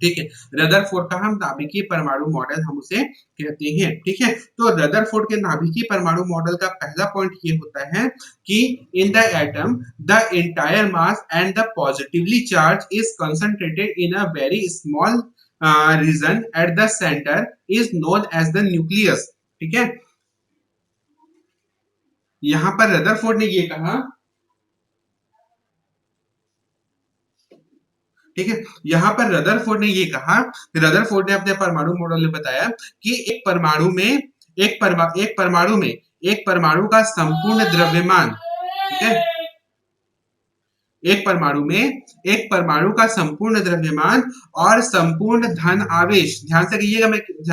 Speaker 1: ठीक है, रदरफोर्ड का हम नाभिकीय परमाणु मॉडल हम उसे कहते हैं। ठीक है, तो रदरफोर्ड के नाभिकीय परमाणु मॉडल का पहला पॉइंट ये होता है कि in the atom the entire mass and the positively charge is concentrated in a very small region at the centre is known as the nucleus. ठीक है, यहां पर रदरफोर्ड ने ये कहा, ठीक है, यहाँ पर रदरफोर्ड ने ये कहा, रदरफोर्ड ने अपने परमाणु मॉडल में बताया कि एक परमाणु में एक परमाणु का संपूर्ण द्रव्यमान, ठीक है, एक परमाणु का संपूर्ण द्रव्यमान और संपूर्ण धन आवेश, ध्यान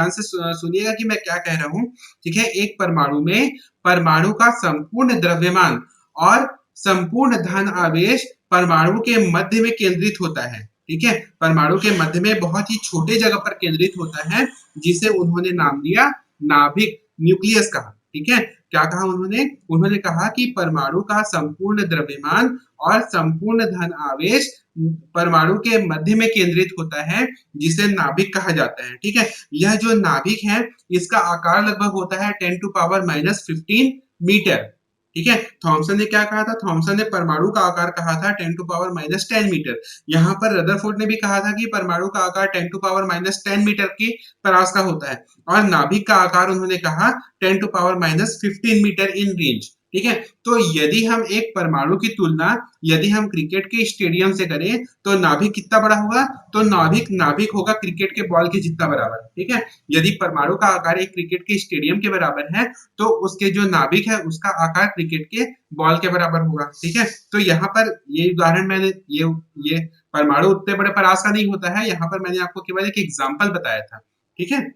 Speaker 1: से सुनिएगा कि मैं क्या कह रहा हूं। ठीक है, एक परमाणु में परमाणु का संपूर्ण द्रव्यमान और संपूर्ण धन आवेश परमाणु के मध्य में केंद्रित होता है। ठीक है, परमाणु के मध्य में बहुत ही छोटे जगह पर केंद्रित होता है, जिसे उन्होंने नाम दिया नाभिक, न्यूक्लियस कहा। ठीक है, क्या कहा उन्होंने? उन्होंने कहा कि परमाणु का संपूर्ण द्रव्यमान और संपूर्ण धन आवेश परमाणु के मध्य में केंद्रित होता है, जिसे नाभिक कहा जाता है। ठीक है, यह जो नाभिक है, इसका आकार लगभग होता है 10 टू पावर -15 मीटर। ठीक है, थॉमसन ने क्या कहा था? थॉमसन ने परमाणु का आकार कहा था 10 टू पावर -10 मीटर। यहाँ पर रदरफोर्ड ने भी कहा था कि परमाणु का आकार 10 टू पावर -10 मीटर के परास का होता है, और नाभिक का आकार उन्होंने कहा 10 to power -15 metre in range. ठीक है, तो यदि हम एक परमाणु की तुलना यदि हम क्रिकेट के स्टेडियम से करें, तो नाभिक कितना बड़ा होगा? तो नाभिक नाभिक होगा क्रिकेट के बॉल के जितना बराबर। ठीक है, यदि परमाणु का आकार एक क्रिकेट के स्टेडियम के बराबर है, तो उसके जो नाभिक है उसका आकार क्रिकेट के बॉल के बराबर होगा। ठीक है, तो यहाँ पर ये उदाहरण मैंने ये परमाणु उतने बड़े परास का नहीं होता है, यहाँ पर मैंने आपको केवल एक एग्जाम्पल बताया था। ठीक है,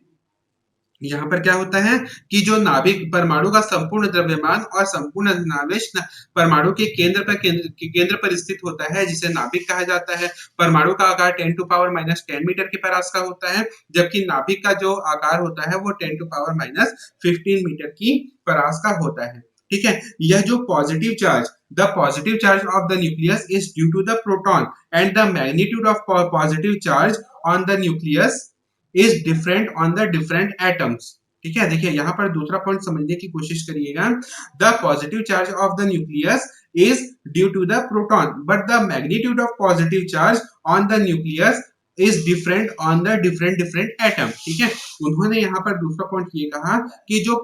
Speaker 1: यहाँ पर क्या होता है कि जो नाभिक परमाणु का संपूर्ण द्रव्यमान और संपूर्ण धनावेश परमाणु के केंद्र पर स्थित होता है, जिसे नाभिक कहा जाता है। परमाणु का आकार 10 टू पावर -10 मीटर के परास का होता है, जबकि नाभिक का जो आकार होता है वो 10 टू पावर -15 मीटर की परास का होता है। ठीक है, यह जो positive charge of the nucleus is due to the proton and the magnitude of positive charge on the nucleus is different on the different atoms. ठीक है, देखिए यहाँ पर दूसरा पॉइंट समझने की कोशिश करिएगा। The positive charge of the nucleus is due to the proton, but the magnitude of positive charge on the nucleus is different on the different different atom. ठीक है, उन्होंने यहाँ पर दूसरा पॉइंट ये कहा कि जो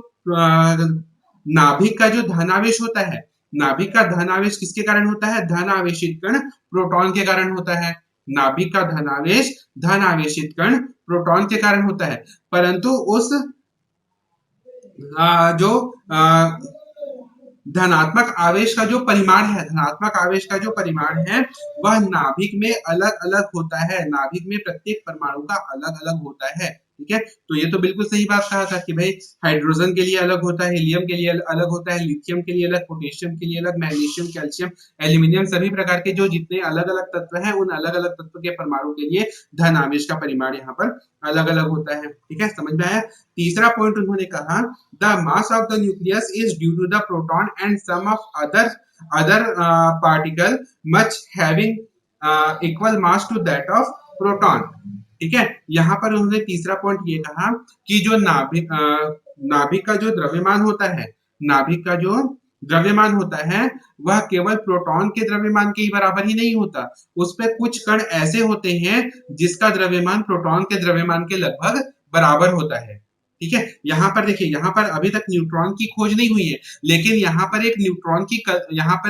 Speaker 1: नाभिक का जो धनावेश होता है, नाभिक का धनावेश किसके कारण होता है? धन आवेशित कण प्रोटॉन के कारण होता है। नाभिक का धन आवेशित कण प्रोटॉन के कारण होता है, परंतु उस जो धनात्मक आवेश का जो परिमाण है वह नाभिक में अलग अलग होता है। नाभिक में प्रत्येक परमाणु का अलग अलग होता है। ठीक है, तो ये तो बिल्कुल सही बात कहा था कि भाई हाइड्रोजन के लिए अलग होता है, हीलियम के लिए अलग होता है, लिथियम के लिए अलग, पोटेशियम के लिए अलग, मैग्नीशियम, कैल्शियम, एल्यूमिनियम, सभी प्रकार के जो जितने अलग अलग तत्व हैं, उन अलग अलग तत्व के परमाणु के लिए धन आवेश का परिमाण यहाँ पर अलग अलग होता है। ठीक है, समझ में आया? तीसरा पॉइंट उन्होंने कहा, the mass of the nucleus is due to the proton and some of other particle much having equal mass to that of proton। ठीक है, यहाँ पर उन्होंने तीसरा पॉइंट ये कहा कि जो नाभिक का जो द्रव्यमान होता है, नाभिक का जो द्रव्यमान होता है वह केवल प्रोटॉन के द्रव्यमान के ही बराबर ही नहीं होता, उस पे कुछ कण ऐसे होते हैं जिसका द्रव्यमान प्रोटॉन के द्रव्यमान के लगभग बराबर होता है। ठीक है, यहाँ पर देखिए, यहाँ पर अभी तक न्यूट्रॉन की खोज नहीं हुई है, लेकिन यहाँ पर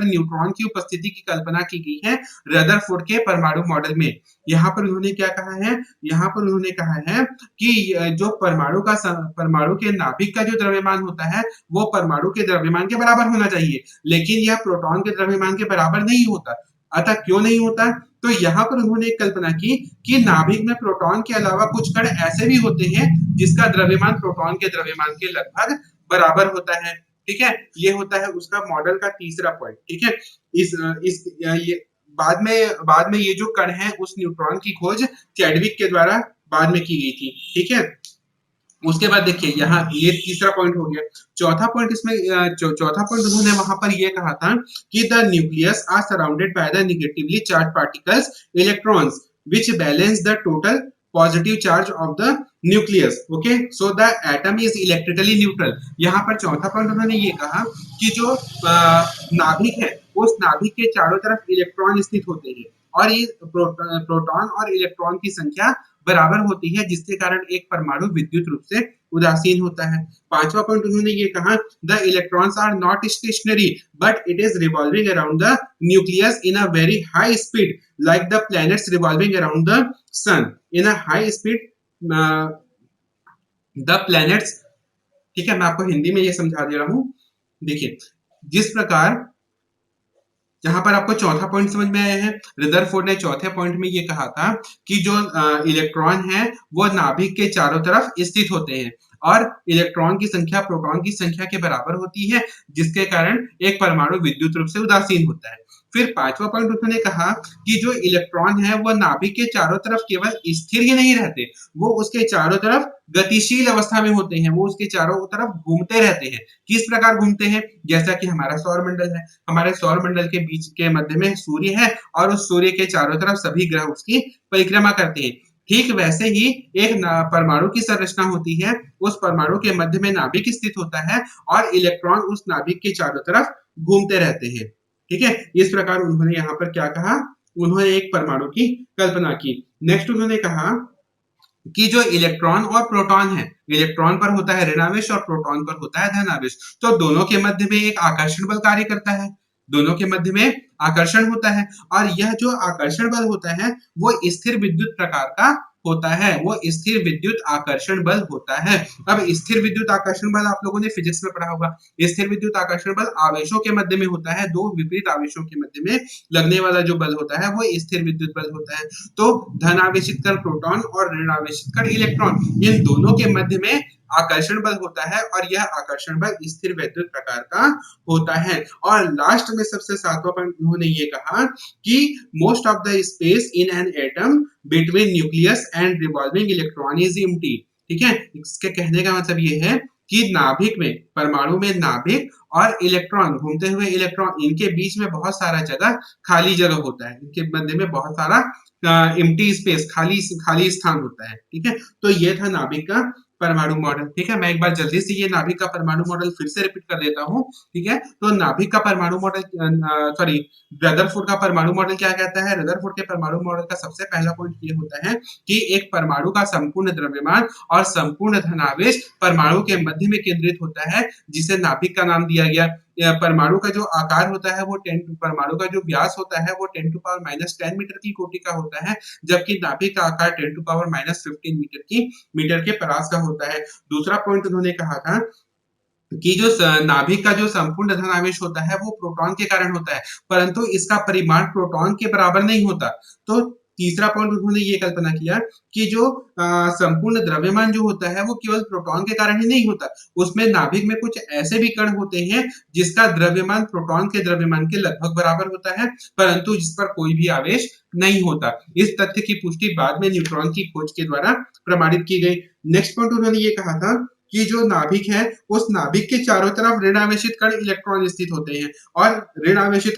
Speaker 1: न्यूट्रॉन की उपस्थिति की कल्पना की गई है रदरफोर्ड के परमाणु मॉडल में। यहाँ पर उन्होंने क्या कहा है? यहाँ पर उन्होंने कहा है कि जो परमाणु के नाभिक का जो द्रव्यमान होता है वो परमाणु के द्रव्यमान के बराबर होना चाहिए, लेकिन यह प्रोटॉन के द्रव्यमान के बराबर नहीं होता। अतः क्यों नहीं होता? तो यहाँ पर उन्होंने एक कल्पना की कि नाभिक में प्रोटॉन के अलावा कुछ कण ऐसे भी होते हैं जिसका द्रव्यमान प्रोटॉन के द्रव्यमान के लगभग बराबर होता है। ठीक है, ये होता है उसका मॉडल का तीसरा पॉइंट। ठीक है, इस ये बाद में ये जो कण है उस न्यूट्रॉन की खोज चैडविक के द्वारा बाद में की गई थी। ठीक है, उसके बाद देखिए यहाँ ये तीसरा पॉइंट हो गया। चौथा पॉइंट इसमें चौथा पॉइंट उन्होंने वहां पर ये कहा था कि the nucleus are surrounded by the negatively charge particles electrons which balance the total positive charge of the nucleus. Okay, so the atom is electrically neutral. यहाँ पर चौथा पॉइंट उन्होंने ये कहा कि जो नाभिक है उस नाभिक के चारों तरफ इलेक्ट्रॉन स्थित होते हैं और ये प्रोटॉन और इलेक्ट्रॉन की संख्या बराबर होती है, जिसके कारण एक परमाणु विद्युत रूप से उदासीन होता है। पांचवा पॉइंट उन्होंने ये कहा the electrons are not stationary but it is revolving around the nucleus in a very high speed like the planets revolving around the sun in a high speed the planets. ठीक है, मैं आपको हिंदी में ये समझा दे रहा हूं। देखिए, जिस प्रकार जहां पर आपको चौथा पॉइंट समझ में आया है, रदरफोर्ड ने चौथे पॉइंट में ये कहा था कि जो इलेक्ट्रॉन है वो नाभिक के चारों तरफ स्थित होते हैं और इलेक्ट्रॉन की संख्या प्रोटॉन की संख्या के बराबर होती है, जिसके कारण एक परमाणु विद्युत रूप से उदासीन होता है। फिर पांचवा पॉइंट उन्होंने कहा कि जो इलेक्ट्रॉन है वो नाभिक के चारों तरफ केवल स्थिर ही नहीं रहते, वो उसके चारों तरफ गतिशील अवस्था में होते हैं, वो उसके चारों तरफ घूमते रहते हैं। किस प्रकार घूमते हैं? जैसा कि हमारा सौर मंडल है, हमारे सौर मंडल के बीच के मध्य में सूर्य है और उस सूर्य के चारों तरफ सभी ग्रह उसकी परिक्रमा करते हैं। ठीक वैसे ही एक परमाणु की संरचना होती है, उस परमाणु के मध्य में नाभिक स्थित होता है और इलेक्ट्रॉन उस नाभिक के चारों तरफ घूमते रहते हैं। ठीक है, इस प्रकार उन्होंने यहाँ पर क्या कहा, उन्होंने एक परमाणु की कल्पना की। नेक्स्ट उन्होंने कहा कि जो इलेक्ट्रॉन और प्रोटॉन है, इलेक्ट्रॉन पर होता है ऋणावेश और प्रोटॉन पर होता है धनावेश, तो दोनों के मध्य में एक आकर्षण बल कार्य करता है, दोनों के मध्य में आकर्षण होता है और यह जो आकर्षण बल होता है वो स्थिर विद्युत प्रकार का होता है, वो स्थिर विद्युत आकर्षण बल होता है। अब स्थिर विद्युत आकर्षण बल आप लोगों ने फिजिक्स में पढ़ा होगा। स्थिर विद्युत आकर्षण बल आवेशों के मध्य में होता है, दो विपरीत आवेशों के मध्य में लगने वाला जो बल होता है वो स्थिर विद्युत बल होता है। तो धन आवेशित कण प्रोटॉन और ऋण आवेशित कण इलेक्ट्रॉन, इन दोनों के मध्य में आकर्षण बल होता है और यह आकर्षण बल स्थिर विद्युत प्रकार का होता है। और लास्ट में सबसे सातवां पॉइंट उन्होंने ये कहा कि most of the space in an atom between nucleus and revolving electron is empty. ठीक है, इसके कहने का मतलब ये है कि नाभिक में, परमाणु में नाभिक और इलेक्ट्रॉन, घूमते हुए इलेक्ट्रॉन, इनके बीच में बहुत सारा जगह खाली जगह होता है, इनके मध्य में बहुत सारा एम्प्टी स्पेस, खाली खाली स्थान होता है। ठीक है, तो ये था नाभिक का परमाणु मॉडल। ठीक है, मैं एक बार जल्दी से ये नाभिक का परमाणु मॉडल फिर से रिपीट कर देता हूँ। ठीक है, तो नाभिक का परमाणु मॉडल, सॉरी, रदरफोर्ड का परमाणु मॉडल क्या कहता है? रदरफोर्ड के परमाणु मॉडल का सबसे पहला पॉइंट ये होता है कि एक परमाणु का संपूर्ण द्रव्यमान और संपूर्ण धनावेश परमाणु के मध्य में केंद्रित होता है, जिसे नाभिक का नाम दिया गया। परमाणु का जो आकार होता है वो परमाणु का जो व्यास होता है वो 10⁻10 मीटर की कोटि का होता है, जबकि नाभिक का आकार 10⁻15 मीटर के परास का होता है। दूसरा पॉइंट उन्होंने कहा था कि जो नाभिक का जो संपूर्ण धनावेश होता है वो प्रोटॉन के कारण होता है, परंतु इसका परिमाण प्रोटॉन के बराबर नहीं होता। तो तीसरा पॉइंट उन्होंने ये कल्पना किया कि जो संपूर्ण द्रव्यमान जो होता है वो केवल प्रोटॉन के कारण ही नहीं होता, उसमें नाभिक में कुछ ऐसे भी कण होते हैं जिसका द्रव्यमान प्रोटॉन के द्रव्यमान के लगभग बराबर होता है, परंतु जिस पर कोई भी आवेश नहीं होता। इस तथ्य की पुष्टि बाद में न्यूट्रॉन की खोज के द्वारा प्रमाणित की गई। नेक्स्ट पॉइंट उन्होंने ये कहा था कि जो नाभिक है उस नाभिक के चारों तरफ ऋणावेशित कण इलेक्ट्रॉन स्थित होते हैं और ऋणावेशित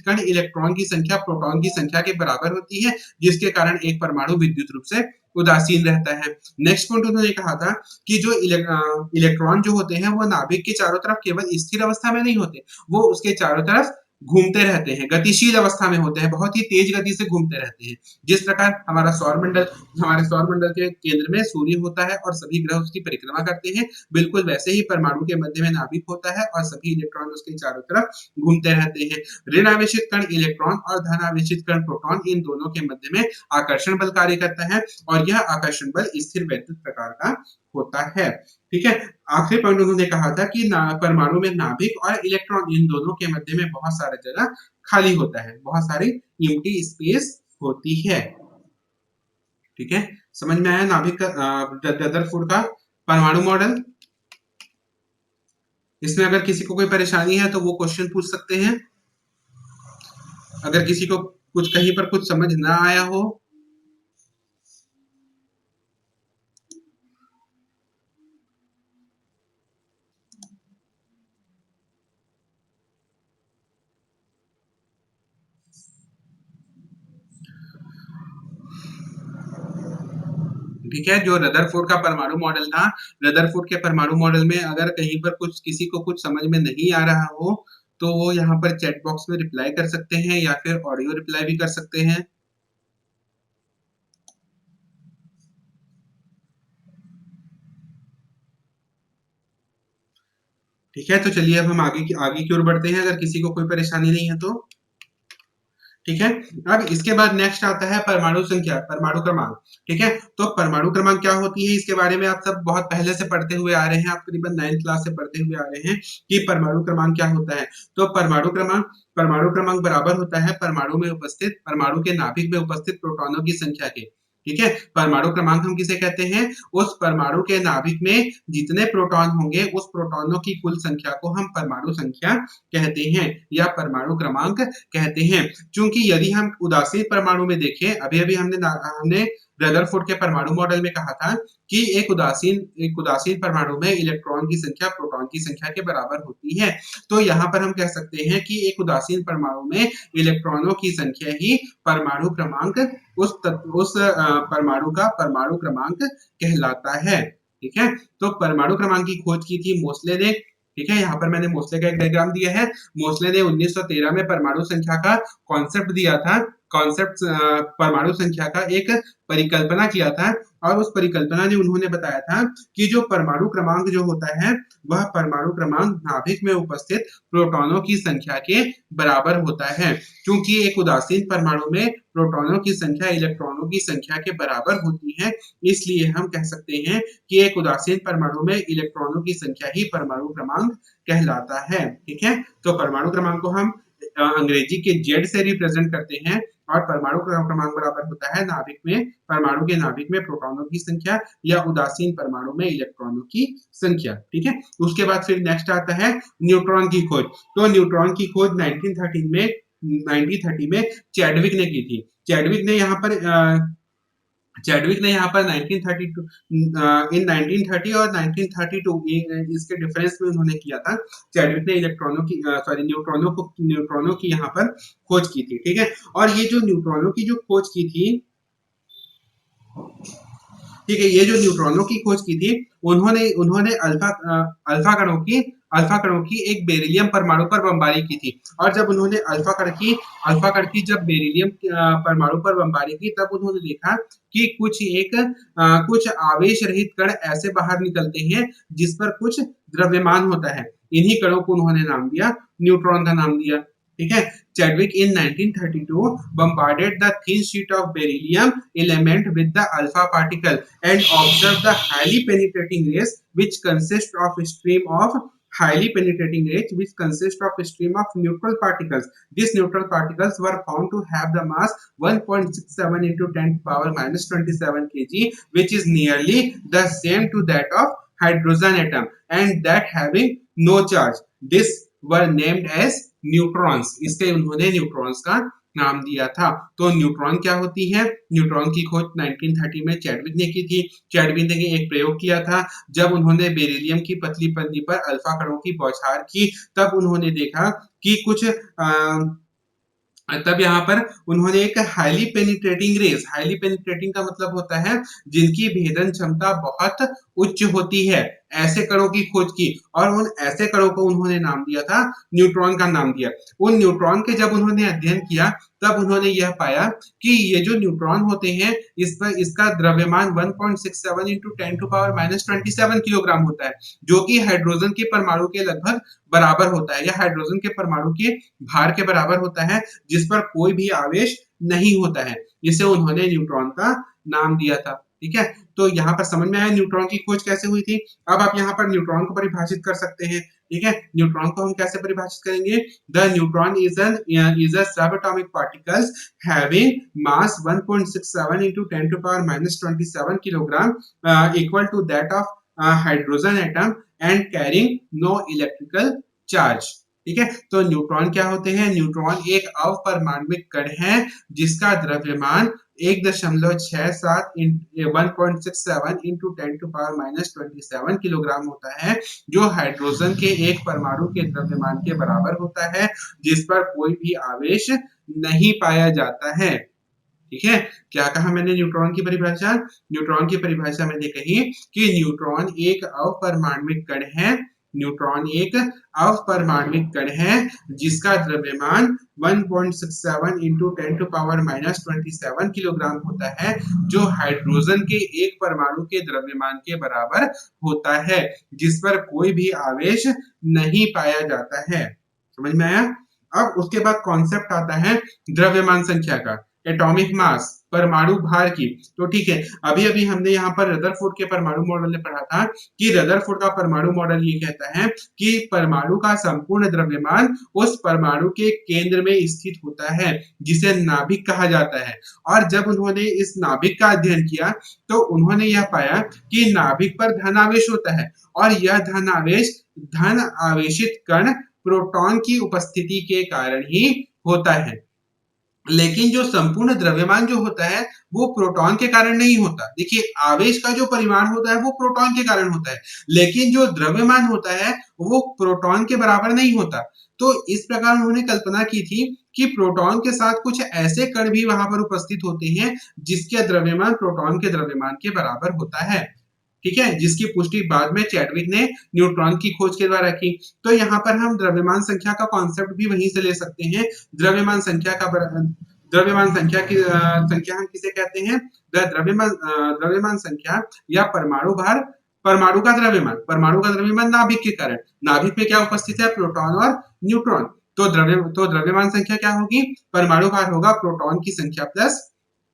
Speaker 1: कण इलेक्ट्रॉन की संख्या प्रोटॉन की संख्या के बराबर होती है, जिसके कारण एक परमाणु विद्युत रूप से उदासीन रहता है। नेक्स्ट पॉइंट उन्होंने कहा था कि जो इलेक्ट्रॉन जो होते हैं वो नाभिक के चारों तरफ केवल स्थिर अवस्था में नहीं होते, वो उसके चारों तरफ घूमते रहते हैं, गतिशील अवस्था में होते हैं, बहुत ही तेज गति से घूमते रहते हैं। जिस प्रकार हमारे सौर मंडल के केंद्र में सूर्य होता है और सभी ग्रह उसकी परिक्रमा करते हैं, बिल्कुल वैसे ही परमाणु के मध्य में नाभिक होता है और सभी इलेक्ट्रॉन उसके चारों तरफ घूमते रहते हैं। ऋण आवेशित कण इलेक्ट्रॉन और धन आवेशित कण प्रोटॉन, इन दोनों के मध्य में आकर्षण बल कार्य करता है और यह आकर्षण बल स्थिर वैद्युत प्रकार का होता है। ठीक है, आखिरी पॉइंट उन्होंने कहा था कि परमाणु में नाभिक और इलेक्ट्रॉन, इन दोनों के मध्य में बहुत सारा जगह खाली होता है, बहुत सारी एम्प्टी स्पेस होती है। ठीक है, समझ में आया नाभिक का, रदरफोर्ड का परमाणु मॉडल? इसमें अगर किसी को कोई परेशानी है तो वो क्वेश्चन पूछ सकते हैं। अगर किसी को कुछ कहीं पर कुछ समझ ना आया हो। ठीक है, जो रदरफोर्ड का परमाणु मॉडल था, रदरफोर्ड के परमाणु मॉडल में अगर कहीं पर कुछ किसी को कुछ समझ में नहीं आ रहा हो, तो वो यहाँ पर चैट बॉक्स में रिप्लाई कर सकते हैं या फिर ऑडियो रिप्लाई भी कर सकते हैं। ठीक है, तो चलिए अब हम आगे की ओर बढ़ते हैं, अगर किसी को कोई परेशानी नहीं है तो। ठीक है, अब इसके बाद नेक्स्ट आता है परमाणु संख्या, परमाणु क्रमांक। ठीक है, तो परमाणु क्रमांक क्या होती है, इसके बारे में आप सब बहुत पहले से पढ़ते हुए आ रहे हैं, आप करीबन 9th क्लास से पढ़ते हुए आ रहे हैं कि परमाणु क्रमांक क्या होता है। तो परमाणु क्रमांक बराबर होता है परमाणु के नाभिक में उपस्थित प्रोटॉनों की संख्या के। ठीक है, परमाणु क्रमांक हम किसे कहते हैं, उस परमाणु के नाभिक में जितने प्रोटॉन होंगे उस प्रोटॉनों की कुल संख्या को हम परमाणु संख्या कहते हैं या परमाणु क्रमांक कहते हैं। क्योंकि यदि हम उदासीन परमाणु में देखें, अभी अभी हमने रदरफोर्ड के परमाणु मॉडल में कहा था कि एक उदासीन परमाणु में इलेक्ट्रॉन की संख्या प्रोटॉन की संख्या के बराबर होती है। तो यहाँ पर हम कह सकते हैं कि एक उदासीन परमाणु में इलेक्ट्रॉनों की संख्या ही परमाणु क्रमांक उस परमाणु का परमाणु क्रमांक कहलाता है। ठीक है, तो परमाणु क्रमांक की खोज की थी मोसले ने। ठीक है, यहाँ पर मैंने मोसले का एक डायग्राम दिया है। मोसले ने 1913 में परमाणु संख्या का कॉन्सेप्ट दिया था, कॉन्सेप्ट परमाणु संख्या का एक परिकल्पना किया था, और उस परिकल्पना ने उन्होंने बताया था कि जो परमाणु क्रमांक जो होता है वह परमाणु क्रमांक नाभिक में उपस्थित प्रोटॉनों की संख्या के बराबर होता है। क्योंकि एक उदासीन परमाणु में प्रोटॉनों की संख्या इलेक्ट्रॉनों की संख्या के बराबर होती है, इसलिए हम कह सकते हैं कि एक उदासीन परमाणु में इलेक्ट्रॉनों की संख्या ही परमाणु क्रमांक कहलाता है। ठीक है, तो परमाणु क्रमांक को हम अंग्रेजी के जेड से रिप्रेजेंट करते हैं, और परमाणु क्रमांक बराबर होता है नाभिक में परमाणु के नाभिक में प्रोटॉनों की संख्या या उदासीन परमाणु में इलेक्ट्रॉनों की संख्या। ठीक है, उसके बाद फिर नेक्स्ट आता है न्यूट्रॉन की खोज। तो न्यूट्रॉन की खोज 1930 में चैडविक ने की थी। चैडविक ने यहाँ पर 1932 इन 1930 और 1932 इसके डिफरेंस में उन्होंने किया था। चैडविक ने न्यूट्रॉनों की यहाँ पर खोज की थी। ठीक है, और ये जो न्यूट्रॉनों की जो खोज की थी, ठीक है, ये जो न्यूट्रॉनों की खोज की थी, उन्होंने अल्फा कणों की एक बेरिलियम परमाणु पर बमबारी की थी। और जब उन्होंने अल्फा कण की जब बेरिलियम परमाणु पर बमबारी की, तब उन्होंने देखा कि कुछ आवेश रहित कण ऐसे बाहर निकलते हैं जिस पर कुछ द्रव्यमान होता है। इन्हीं कणों को उन्होंने नाम दिया, न्यूट्रॉन का नाम दिया। ठीक है, Chadwick in 1932 bombarded the thin sheet of beryllium element with the alpha particle and observed the highly penetrating rays which consist of a stream of neutral particles. These neutral particles were found to have the mass 1.67 into 10 to power minus 27 kg, which is nearly the same to that of hydrogen atom, and that having no charge. This were named as neutrons. इससे उन्होंने neutrons का नाम दिया था। तो neutron क्या होती है, न्यूट्रॉन की खोज 1930 में चैडविक ने की थी। चैडविक ने एक प्रयोग किया था, जब उन्होंने बेरिलियम की पतली पन्नी पर अल्फा कणों की बौछार की, तब उन्होंने देखा कि तब यहाँ पर उन्होंने एक हाईली पेनिट्रेटिंग का मतलब होता है जिनकी भेदन क्षमता बहुत उच्च होती है, ऐसे कणों की खोज की, और उन ऐसे कणों को उन्होंने नाम दिया था, न्यूट्रॉन का नाम दिया। उन न्यूट्रॉन के जब उन्होंने अध्ययन किया, तब उन्होंने यह पाया कि ये जो न्यूट्रॉन होते हैं, इसका द्रव्यमान 1.67 into 10 to power minus 27 kilogram होता है, जो कि हाइड्रोजन के परमाणु के लगभग बराबर होता है, या हाइड्रोजन के परमाणु के भार के बराबर होता है, जिस पर कोई भी आवेश नहीं होता है। इसे उन्होंने न्यूट्रॉन का नाम दिया था। ठीक है, तो यहाँ पर समझ में आया न्यूट्रॉन की खोज कैसे हुई थी। अब आप यहाँ पर न्यूट्रॉन को परिभाषित कर सकते हैं। ठीक है, न्यूट्रॉन को हम कैसे परिभाषित करेंगे, the neutron is a sub atomic particles having mass 1.67 into 10 to power minus 27 kilogram equal to that of hydrogen atom and carrying no electrical charge. ठीक है, तो न्यूट्रॉन क्या होते हैं? न्यूट्रॉन एक अवपरमाणुक कण है जिसका द्रव्यमान 1.67 1.67 into 10 to power minus 27 kilogram होता है, जो हाइड्रोजन के एक परमाणु के द्रव्यमान के बराबर होता है, जिस पर कोई भी आवेश नहीं पाया जाता है। ठीक है, क्या कहा मैंने न्यूट्रॉन की परिभाषा? न्यूट्रॉन की परिभाषा मैंने कही कि न्यूट्रॉन एक अवपरमाणुक कण है, न्यूट्रॉन एक अवपरमाणुक कण है जिसका द्रव्यमान 1.67 into 10 to power minus 27 kilogram होता है, जो हाइड्रोजन के एक परमाणु के द्रव्यमान के बराबर होता है, जिस पर कोई भी आवेश नहीं पाया जाता है। समझ में आया? अब उसके बाद कॉन्सेप्ट आता है द्रव्यमान संख्या का, एटॉमिक मास, परमाणु भार की। तो ठीक है, अभी अभी हमने यहाँ पर रदरफोर्ड के परमाणु मॉडल में पढ़ा था कि रदरफोर्ड का परमाणु मॉडल ये कहता है कि परमाणु का संपूर्ण द्रव्यमान उस परमाणु के केंद्र में स्थित होता है, जिसे नाभिक कहा जाता है। और जब उन्होंने इस नाभिक का अध्ययन किया तो उन्होंने यह पाया कि नाभिक पर धनावेश होता है, और यह धन आवेशित कण प्रोटॉन की उपस्थिति के कारण ही होता है। लेकिन जो संपूर्ण द्रव्यमान जो होता है वो प्रोटॉन के कारण नहीं होता। देखिए, आवेश का जो परिमाण होता है वो प्रोटॉन के कारण होता है, लेकिन जो द्रव्यमान होता है वो प्रोटॉन के बराबर नहीं होता। तो इस प्रकार उन्होंने कल्पना की थी कि प्रोटॉन के साथ कुछ ऐसे कण भी वहां पर उपस्थित होते हैं जिसके द्रव्यमान प्रोटॉन के द्रव्यमान के बराबर होता है। ठीक है, जिसकी पुष्टि बाद में चैडविक ने न्यूट्रॉन की खोज के द्वारा की। तो यहाँ पर हम द्रव्यमान संख्या का कॉन्सेप्ट भी वहीं से ले सकते हैं। द्रव्यमान संख्या का द्रव्यमान संख्या की संख्या हम किसे कहते हैं? द्रव्यमान संख्या या परमाणु भार, परमाणु का द्रव्यमान नाभिक के कारण, नाभिक में क्या उपस्थित है? प्रोटॉन और न्यूट्रॉन। तो द्रव्यमान संख्या क्या होगी? परमाणु भार होगा प्रोटॉन की संख्या प्लस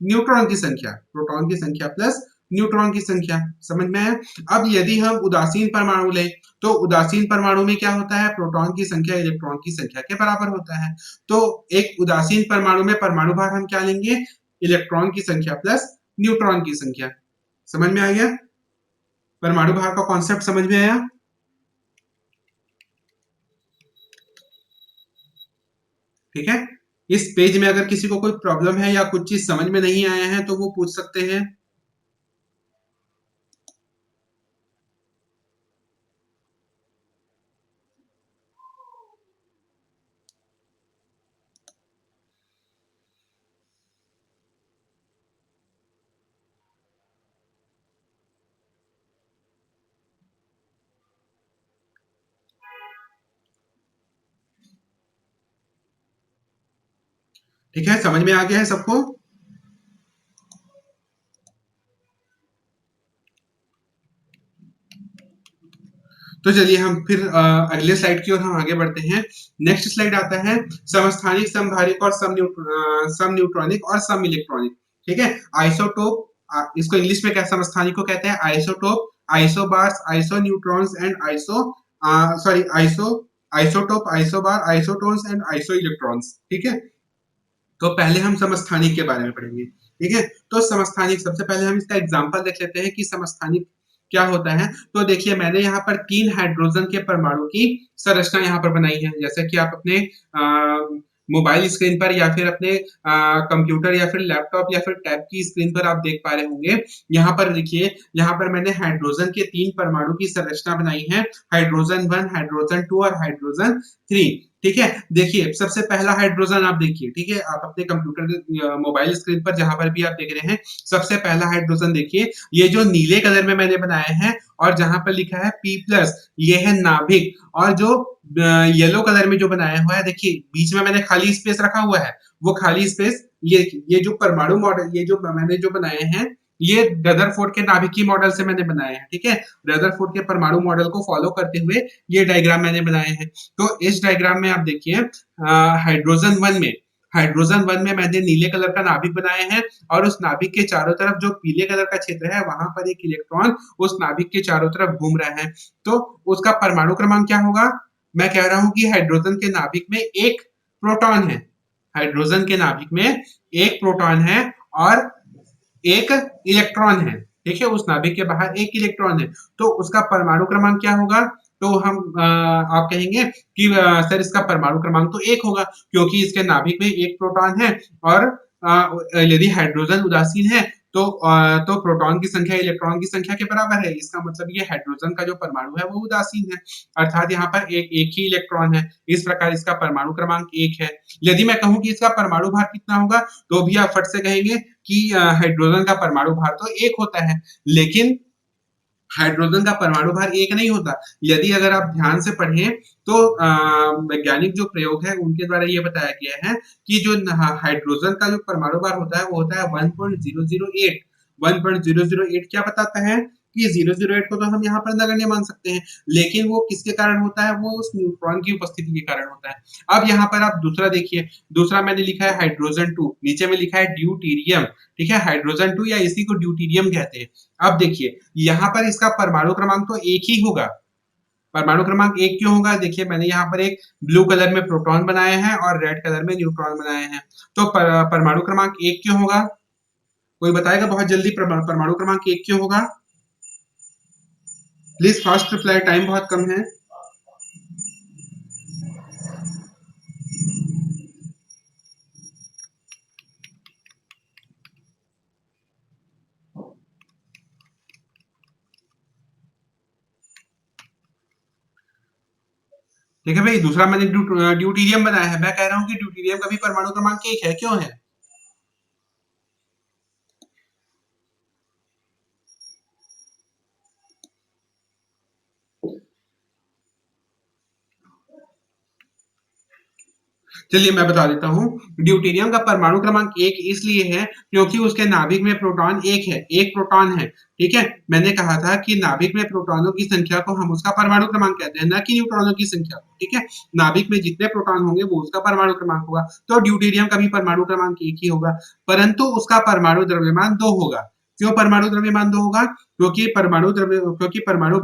Speaker 1: न्यूट्रॉन की संख्या, प्रोटॉन की संख्या प्लस न्यूट्रॉन की संख्या। समझ में आया? अब यदि हम उदासीन परमाणु लें तो उदासीन परमाणु में क्या होता है? प्रोटॉन की संख्या इलेक्ट्रॉन की संख्या के बराबर होता है। तो एक उदासीन परमाणु में परमाणु भार हम क्या लेंगे? इलेक्ट्रॉन की संख्या प्लस न्यूट्रॉन की संख्या। समझ में आ गया? परमाणु भार का कॉन्सेप्ट समझ में आया? ठीक है, इस पेज में अगर किसी को कोई प्रॉब्लम है या कुछ चीज समझ में नहीं आया है तो वो पूछ सकते हैं। ठीक है, समझ में आ गया है सबको? तो चलिए हम फिर अगले स्लाइड की ओर हम आगे बढ़ते हैं। नेक्स्ट स्लाइड आता है समस्थानिक, समधारिक और सम न्यूट्रॉनिक और सम इलेक्ट्रॉनिक। ठीक है, आइसोटोप, इसको इंग्लिश में क्या समस्थानिक को कहते हैं? Isotope, isobars, iso neutrons and isotope, isobar, isotones and iso electrons. ठीक है, तो पहले हम समस्थानिक के बारे में पढ़ेंगे। ठीक है, तो समस्थानिक, सबसे पहले हम इसका एग्जांपल देख लेते हैं कि समस्थानिक क्या होता है। तो देखिए, मैंने यहाँ पर 3 हाइड्रोजन के परमाणु की संरचना यहाँ पर बनाई है, जैसे कि आप अपने मोबाइल स्क्रीन पर या फिर अपने कंप्यूटर या फिर लैपटॉप या फिर टैब की स्क्रीन पर आप देख पा रहे होंगे। यहाँ पर देखिए, यहाँ पर मैंने हाइड्रोजन के 3 परमाणु की संरचना बनाई है, हाइड्रोजन 1, हाइड्रोजन 2 और हाइड्रोजन 3। ठीक है, देखिए सबसे पहला हाइड्रोजन आप देखिए। ठीक है, आप अपने कंप्यूटर मोबाइल स्क्रीन पर जहां पर भी आप देख रहे हैं, सबसे पहला हाइड्रोजन देखिए, ये जो नीले कलर में मैंने बनाया है और जहां पर लिखा है P+, ये है नाभिक। और जो येलो कलर में जो बनाया हुआ है, देखिए बीच में मैंने खाली स्पेस रखा हुआ है, वो खाली स्पेस ये जो परमाणु मॉडल, ये जो मैंने जो बनाए हैं, ये रदरफोर्ड के नाभिकीय मॉडल से मैंने बनाए हैं। ठीक है, रदरफोर्ड के परमाणु मॉडल को फॉलो करते हुए ये डायग्राम मैंने बनाए हैं। तो इस डायग्राम में आप देखिए, हाइड्रोजन वन में मैंने नीले कलर का नाभिक बनाए हैं, और उस नाभिक के चारों तरफ जो पीले कलर का क्षेत्र है, वहां पर एक इलेक्ट्रॉन उस नाभिक के चारों तरफ घूम रहा है। तो उसका परमाणु क्रमांक क्या होगा? मैं कह रहा हूं कि हाइड्रोजन के नाभिक में एक प्रोटॉन है, हाइड्रोजन के नाभिक में एक प्रोटॉन है और एक इलेक्ट्रॉन है। ठीक है, उस नाभिक के बाहर एक इलेक्ट्रॉन है, तो उसका परमाणु क्रमांक क्या होगा? तो हम आप कहेंगे कि सर इसका परमाणु क्रमांक तो 1 होगा क्योंकि इसके नाभिक में 1 प्रोटॉन है और यदि हाइड्रोजन उदासीन है तो प्रोटॉन की संख्या इलेक्ट्रॉन की संख्या के बराबर है। इसका मतलब ये हाइड्रोजन का जो परमाणु है वो उदासीन है, अर्थात यहाँ पर एक ही इलेक्ट्रॉन है। इस प्रकार इसका परमाणु क्रमांक 1 है। यदि मैं कहूँ कि इसका परमाणु भार कितना होगा तो भी आप फट से कहेंगे कि हाइड्रोजन का परमाणु भार तो 1 होता है, लेकिन हाइड्रोजन का परमाणु भार 1 नहीं होता। यदि अगर आप ध्यान से पढ़ें तो वैज्ञानिक जो प्रयोग है उनके द्वारा ये बताया गया है कि जो हाइड्रोजन का जो परमाणु भार होता है वो होता है 1.008। 1.008 क्या बताता है कि 008 को तो हम यहाँ पर नगण्य मान सकते हैं, लेकिन वो किसके कारण होता है, वो उस न्यूट्रॉन की उपस्थिति के कारण होता है। अब यहाँ पर आप दूसरा देखिए, दूसरा मैंने लिखा है हाइड्रोजन 2, नीचे में लिखा है ड्यूटीरियम, ठीक है, हाइड्रोजन 2 या इसी को ड्यूटीरियम कहते हैं। अब देखिए यहाँ पर इसका परमाणु क्रमांक तो 1 ही होगा। परमाणु क्रमांक 1 क्यों होगा? देखिए मैंने यहाँ पर एक ब्लू कलर में प्रोटॉन बनाए हैं और रेड कलर में न्यूट्रॉन बनाए हैं। तो परमाणु क्रमांक 1 क्यों होगा? कोई बताएगा बहुत जल्दी परमाणु क्रमांक 1 क्यों होगा? प्लीज फास्ट रिप्लाई, टाइम बहुत कम है। देखिए भाई दूसरा मैंने ड्यूटीरियम बनाया है, मैं कह रहा हूँ कि ड्यूटीरियम का भी परमाणु क्रमांक 1 है, क्यों है? चलिए मैं बता देता हूँ। ड्यूटेरियम का परमाणु क्रमांक 1 इसलिए है क्योंकि उसके नाभिक में प्रोटॉन 1 है, 1 प्रोटॉन है, ठीक है। मैंने कहा था कि नाभिक में प्रोटॉनों की संख्या को हम उसका परमाणु क्रमांक कहते हैं, न कि न्यूट्रॉनों की संख्या को, ठीक है। नाभिक में जितने प्रोटॉन होंगे वो उसका परमाणु क्रमांक होगा, तो ड्यूटेरियम का भी परमाणु क्रमांक 1 ही होगा, परंतु उसका परमाणु द्रव्यमान 2 होगा। क्यों परमाणु द्रव्यमान 2 होगा? क्योंकि परमाणु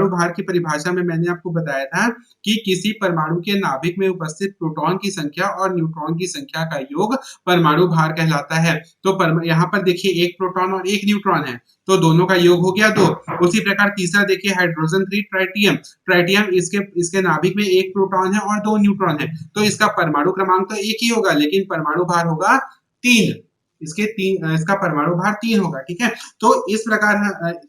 Speaker 1: भार की परिभाषा में मैंने आपको बताया था कि किसी परमाणु के नाभिक में उपस्थित प्रोटॉन की संख्या और न्यूट्रॉन की संख्या का योग परमाणु भार कहलाता है। तो यहाँ पर देखिए 1 प्रोटॉन और 1 न्यूट्रॉन है, तो दोनों का योग हो गया 2। उसी प्रकार तीसरा देखिए हाइड्रोजन 3 ट्राइटियम, ट्राइटियम इसके नाभिक में 1 प्रोटॉन है और 2 न्यूट्रॉन है, तो इसका परमाणु क्रमांक तो 1 ही होगा, लेकिन परमाणु भार होगा 3। इसका परमाणु भार 3 होगा, ठीक है। तो इस प्रकार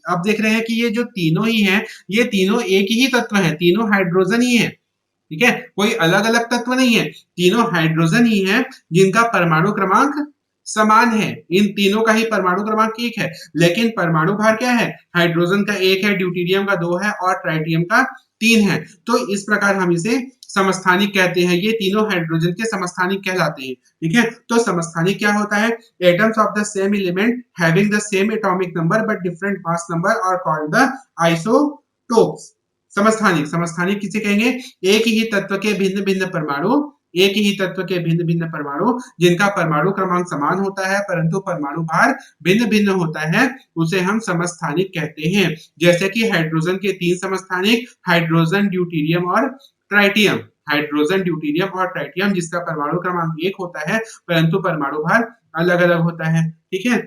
Speaker 1: अब देख रहे हैं कि ये जो तीनों ही हैं, ये तीनों एक ही तत्व है, तीनों हाइड्रोजन ही है, ठीक है, कोई अलग अलग तत्व नहीं है, तीनों हाइड्रोजन ही है जिनका परमाणु क्रमांक समान है। इन तीनों का ही परमाणु क्रमांक 1 है, लेकिन परमाणु भार क्या है? हाइड्रोजन का 1 है, ड्यूटीरियम का 2 है और ट्राइटियम का 3 है। तो इस प्रकार हम इसे समस्थानिक कहते हैं, ये तीनों हाइड्रोजन के समस्थानिक कहलाते हैं, ठीक है। तो समस्थानिक क्या होता है? Atoms of the same element having the same atomic number but different mass number और कॉल्ड द आइसोटोप्स। समस्थानिक, समस्थानिक किसे कहेंगे? एक ही तत्व के भिन्न भिन्न परमाणु, एक ही तत्व के भिन्न भिन्न परमाणु जिनका परमाणु क्रमांक समान होता है परंतु परमाणु भार भिन्न भिन्न होता है, उसे हम समस्थानिक कहते हैं। जैसे कि हाइड्रोजन के 3 समस्थानिक, हाइड्रोजन, ड्यूटीरियम और ट्राइटियम। हाइड्रोजन, ड्यूटीरियम और ट्राइटियम जिसका परमाणु क्रमांक 1 होता है परंतु परमाणु भार अलग अलग होता है, ठीक है।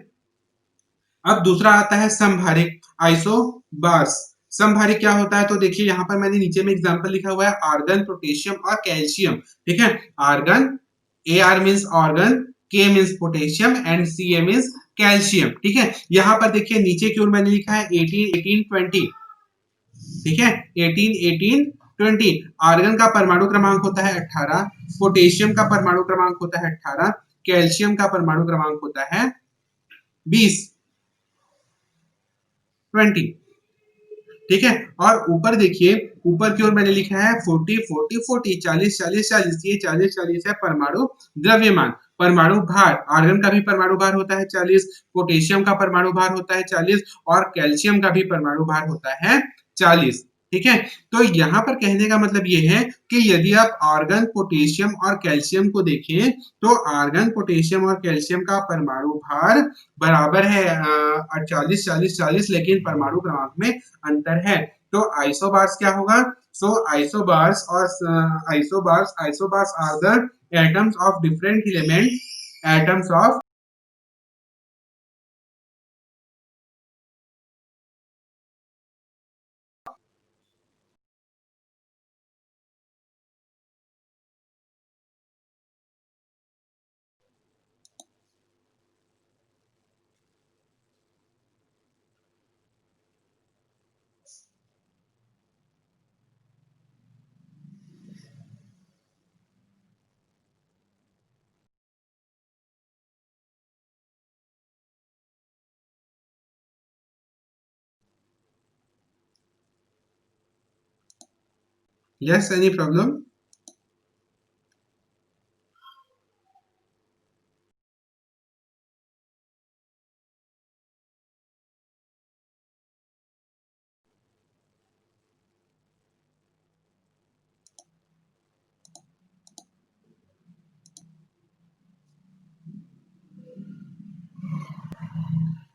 Speaker 1: अब दूसरा आता है समभारिक, आइसोबार्स। समभारिक क्या होता है? तो देखिए यहाँ पर मैंने नीचे में एग्जांपल लिखा हुआ है, आर्गन, पोटेशियम और कैल्शियम, ठीक है। Argon, A R means argon, K means potassium and C A means calcium, ठीक है। यहाँ पर देखिए नीचे की ओर मैंने लिखा है 18 18 20, ठीक है, 18 18 20। आर्गन का परमाणु क्रमांक होता है 18, पोटेशियम का परमाणु क्रमांक होता है 18, कैल्शियम का परमाणु क्रमांक होता है 20 20, ठीक है। और ऊपर देखिए, ऊपर की ओर मैंने लिखा है 40 40 40, 40 40 40, ये 40 40 है परमाणु द्रव्यमान। परमाणु भार, आर्गन का भी परमाणु भार होता है 40, पोटेशियम का परमाणु भार होता है 40 और कैल्शियम का भी परमाणु भार होता है 40, ठीक है। तो यहाँ पर कहने का मतलब ये है कि यदि आप आर्गन, पोटेशियम और कैल्शियम को देखें तो आर्गन, पोटेशियम और कैल्शियम का परमाणु भार बराबर है 40 40 40, लेकिन परमाणु क्रमांक में अंतर है। तो आइसोबार्स क्या होगा? So isobars isobars are the atoms of different element, atoms of Yes, any problem?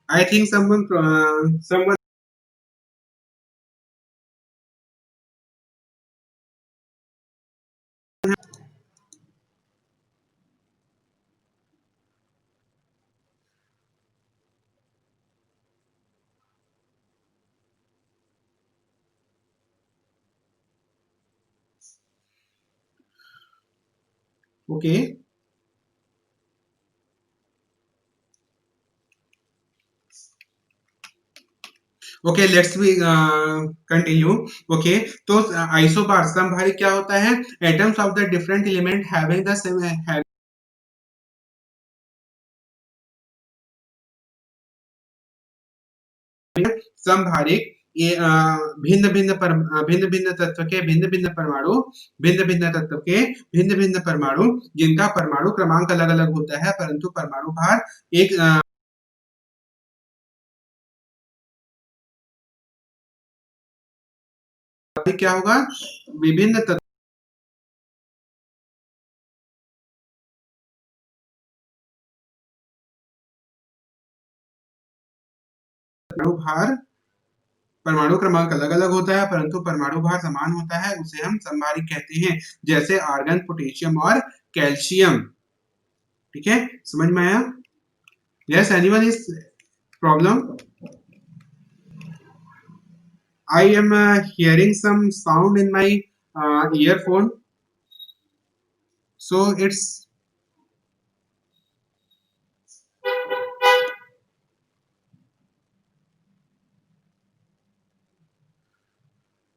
Speaker 1: I think someone. Okay. Okay, let's we continue. Okay, तो आइसोबार समभारित क्या होता है? Atoms of the different element having the same समभारिक, ये भिन्न भिन्न तत्व के भिन्न भिन्न परमाणु, भिन्न भिन्न तत्व के भिन्न भिन्न परमाणु, जिनका परमाणु क्रमांक अलग अलग होता है परंतु परमाणु भार एक क्या होगा? विभिन्न तत्व परमाणु भार, परमाणु क्रमांक अलग अलग होता है परंतु परमाणु भार समान होता है, उसे हम समभारित कहते हैं, जैसे आर्गन, पोटेशियम और कैल्शियम। ठीक है, समझ में आया? Yes, anyone is problem? I am hearing some sound in my earphone, so it's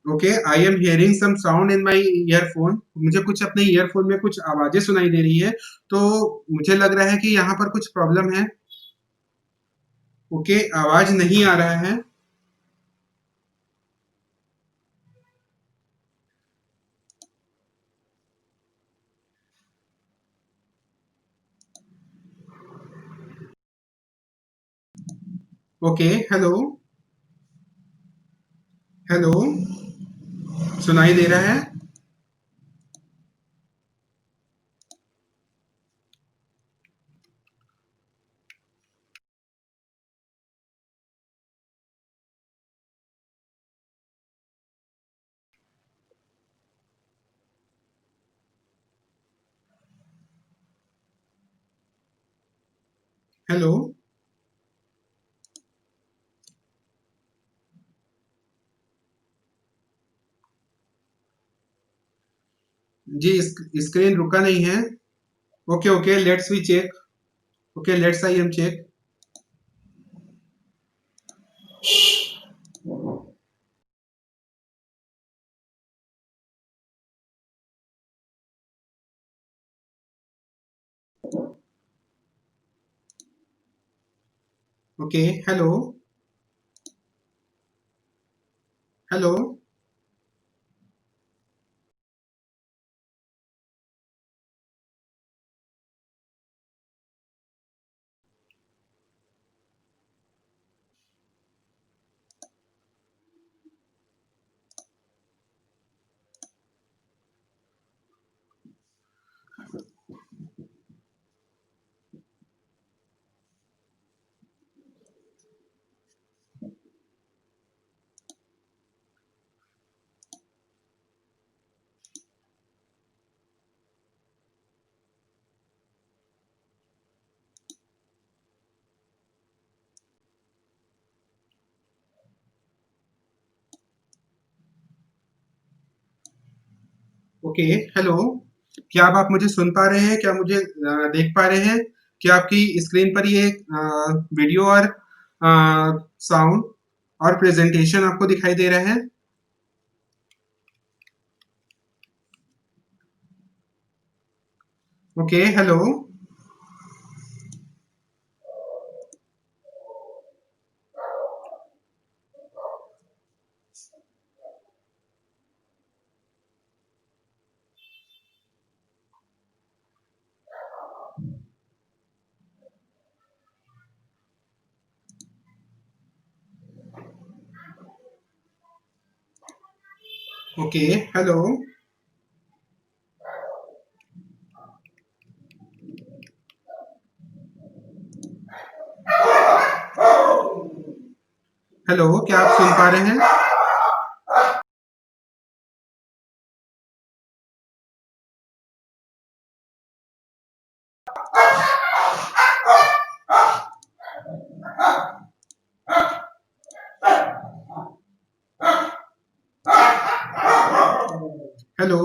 Speaker 1: okay. I am hearing some sound in my earphone. मुझे कुछ अपने ईयरफोन में कुछ आवाजें सुनाई दे रही है, तो मुझे लग रहा है कि यहाँ पर कुछ प्रॉब्लम है। ओके, आवाज नहीं आ रहा है। ओके, हेलो, हेलो, सुनाई दे रहा है? हेलो, जी, स्क्रीन रुका नहीं है। Okay, okay, let's we check. Okay, let's I am check. Okay, hello, hello, okay, hello. क्या अब आप मुझे सुन पा रहे हैं? क्या मुझे देख पा रहे हैं? क्या आपकी स्क्रीन पर ये वीडियो और साउंड और प्रेजेंटेशन आपको दिखाई दे रहा है? Okay, hello. Okay, hello, hello, क्या आप सुन पा रहे हैं? Hello,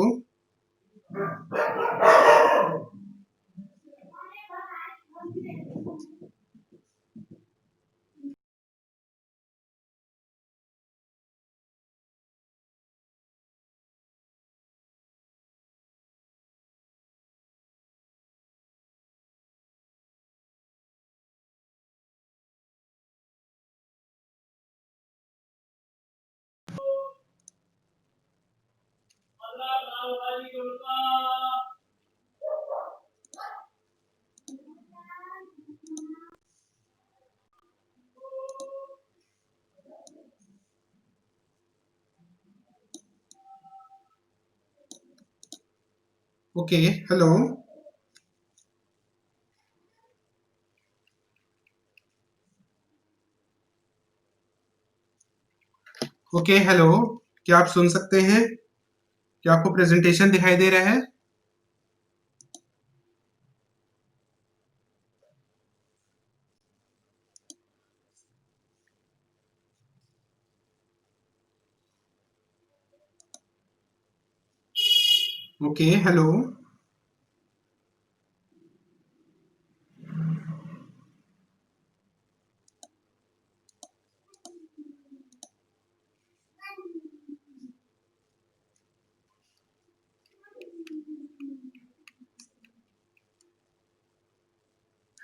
Speaker 1: okay, hello, okay, hello, क्या आप सुन सकते हैं? क्या आपको प्रेजेंटेशन दिखाई दे रहा है? Okay, hello,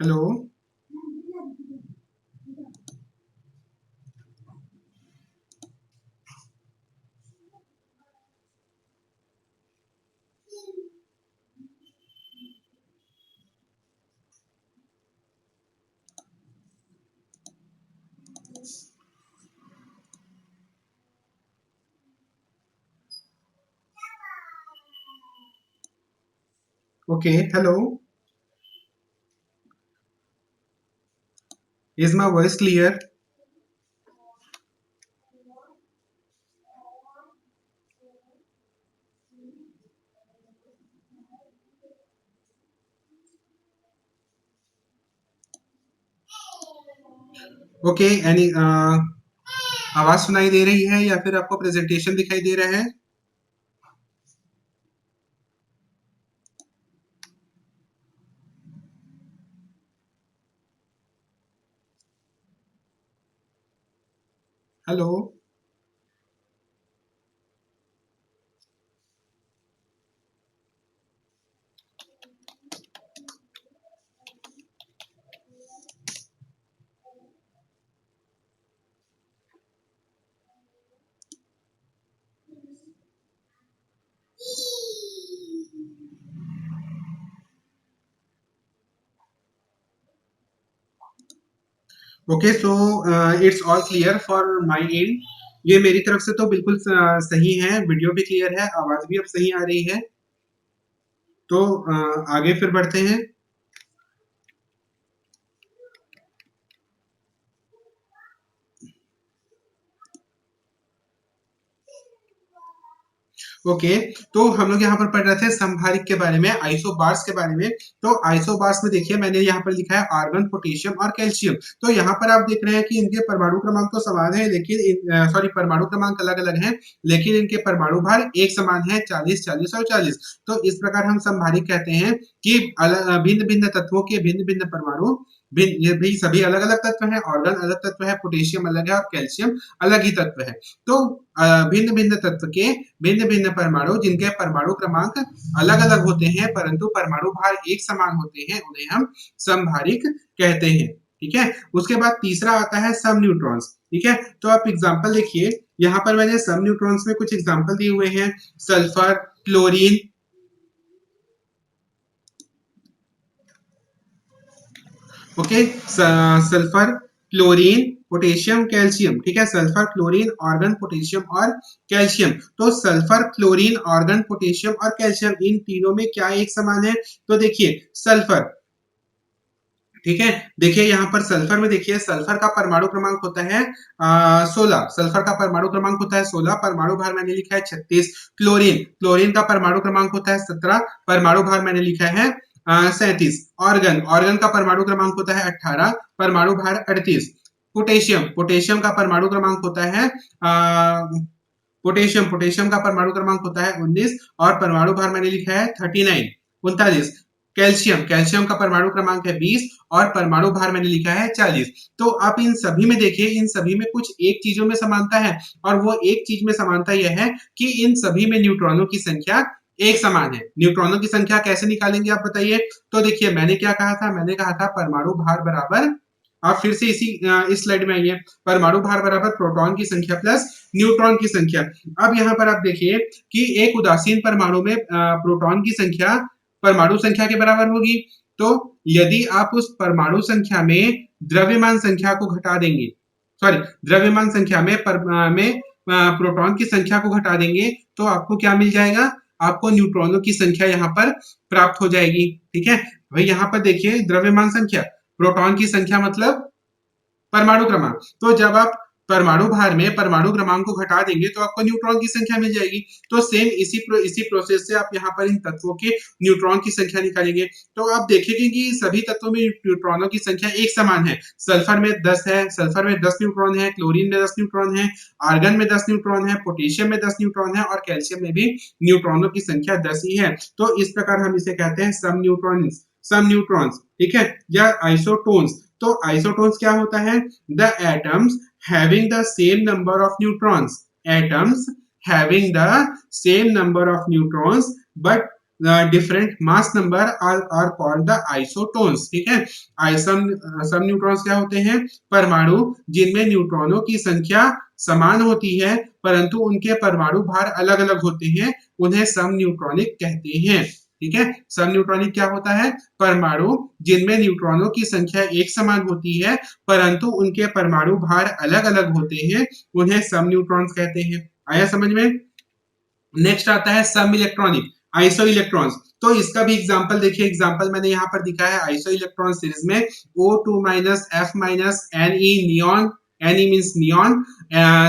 Speaker 1: hello, okay, hello, is my voice clear? Okay, any आवाज सुनाई दे रही है या फिर आपको प्रेजेंटेशन दिखाई दे रहा है? Hello, okay, so it's all clear for my and. ये मेरी तरफ से तो बिल्कुल सही है, वीडियो भी क्लियर है, आवाज भी अब सही आ रही है। तो आगे फिर बढ़ते हैं। ओके, तो हम लोग यहाँ पर पढ़ रहे थे संभारिक के बारे में, आइसोबार्स के बारे में। तो आइसोबार्स में देखिए मैंने यहाँ पर लिखा है आर्गन, पोटेशियम और कैल्शियम। तो यहाँ पर आप देख रहे हैं कि इनके परमाणु क्रमांक तो समान है, लेकिन सॉरी परमाणु क्रमांक अलग अलग हैं, लेकिन इनके परमाणु भार एक समान है, 40 40 और 40। तो इस प्रकार हम संभारिक कहते हैं कि भिन्न भिन्न तत्वों के भिन्न भिन्न परमाणु, भिन्न, ये भी सभी अलग अलग तत्व हैं, ऑर्गन अलग तत्व है, पोटेशियम अलग है और कैल्शियम अलग ही तत्व है। तो भिन्न भिन्न तत्व के भिन्न भिन्न परमाणु जिनके परमाणु क्रमांक अलग अलग होते हैं परंतु परमाणु भार एक समान होते हैं, उन्हें हम समभारिक कहते हैं। ठीक है, उसके बाद तीसरा आता है सम न्यूट्रॉन्स। ठीक है, तो आप एग्जांपल देखिए, यहाँ पर मैंने सम न्यूट्रॉन्स में कुछ एग्जांपल दिए हुए हैं। Sulphur, chlorine, okay, sulphur, chlorine, potassium, calcium, ठीक है, सल्फर, क्लोरीन, आर्गन, पोटेशियम और कैल्शियम। तो सल्फर, क्लोरीन, आर्गन, पोटेशियम और कैल्शियम, इन तीनों में क्या एक समान है? तो देखिए सल्फर, ठीक है, देखिए यहाँ पर सल्फर में देखिए सल्फर का परमाणु क्रमांक होता है 16, सल्फर का परमाणु क्रमांक होता है 16, परमाणु भार मैंने लिखा है 36। क्लोरीन, क्लोरीन का परमाणु क्रमांक होता है 17, परमाणु भार मैंने लिखा है 37। ऑर्गन, ऑर्गन का परमाणु क्रमांक होता है 18, परमाणु भार 38। पोटेशियम, पोटेशियम का परमाणु क्रमांक होता है पोटेशियम, पोटेशियम का परमाणु क्रमांक होता है 19 और परमाणु भार मैंने लिखा है 39, 39। कैल्शियम, कैल्शियम का परमाणु क्रमांक है 20 और परमाणु भार मैंने लिखा है 40। तो आप इन सभी में देखिए, इन सभी में कुछ एक चीजों में समानता है और वो एक चीज में समानता यह है कि इन सभी में न्यूट्रॉनों की संख्या एक समान है। न्यूट्रॉनों की संख्या कैसे निकालेंगे आप बताइए? तो देखिए मैंने क्या कहा था, मैंने कहा था परमाणु भार बराबर, आप फिर से इस स्लाइड में आइए, परमाणु भार बराबर प्रोटॉन की संख्या प्लस न्यूट्रॉन की संख्या। अब यहाँ पर आप देखिए कि एक उदासीन परमाणु में प्रोटॉन की संख्या परमाणु संख्या के बराबर होगी। तो यदि आप उस परमाणु संख्या में द्रव्यमान संख्या को घटा देंगे, सॉरी, द्रव्यमान संख्या में प्रोटॉन की संख्या को घटा देंगे तो आपको क्या मिल जाएगा? आपको न्यूट्रॉनों की संख्या यहाँ पर प्राप्त हो जाएगी। ठीक है भाई, यहाँ पर देखिए द्रव्यमान संख्या, प्रोटॉन की संख्या मतलब परमाणु क्रमांक। तो जब आप परमाणु भार में परमाणु क्रमांक को घटा देंगे तो आपको न्यूट्रॉन की संख्या मिल जाएगी। तो सेम इसी प्रोसेस से आप यहाँ पर इन तत्वों के न्यूट्रॉन की संख्या निकालेंगे। तो आप देखेंगे कि सभी तत्वों में न्यूट्रॉनों की संख्या एक समान है। सल्फर में 10 है, सल्फर में 10 न्यूट्रॉन है, क्लोरीन में 10 न्यूट्रॉन है, आर्गन में 10 न्यूट्रॉन है, पोटेशियम में 10 न्यूट्रॉन है और कैल्शियम में भी न्यूट्रॉनों की संख्या 10 ही है। तो इस प्रकार हम इसे कहते हैं सम न्यूट्रॉन्स, ठीक है, या आइसोटोन्स। तो आइसोटोन्स क्या होता है? The atoms having the same number of neutrons, atoms having the same number of neutrons but different mass number are called the isotones। ठीक है, सम न्यूट्रॉन्स क्या होते हैं? परमाणु जिनमें न्यूट्रॉनों की संख्या समान होती है परंतु उनके परमाणु भार अलग अलग होते हैं, उन्हें सम न्यूट्रॉनिक कहते हैं। ठीक है, सम न्यूट्रॉनिक क्या होता है? परमाणु जिनमें न्यूट्रॉनों की संख्या एक समान होती है परंतु उनके परमाणु भार अलग अलग होते हैं, उन्हें सम न्यूट्रॉन्स कहते हैं। आया समझ में? नेक्स्ट आता है सम इलेक्ट्रॉनिक, आइसो इलेक्ट्रॉन्स। तो इसका भी एग्जांपल देखिए, एग्जांपल मैंने यहाँ पर दिखा है आइसो इलेक्ट्रॉन सीरीज में O2 F Ne, neon, Ne means neon,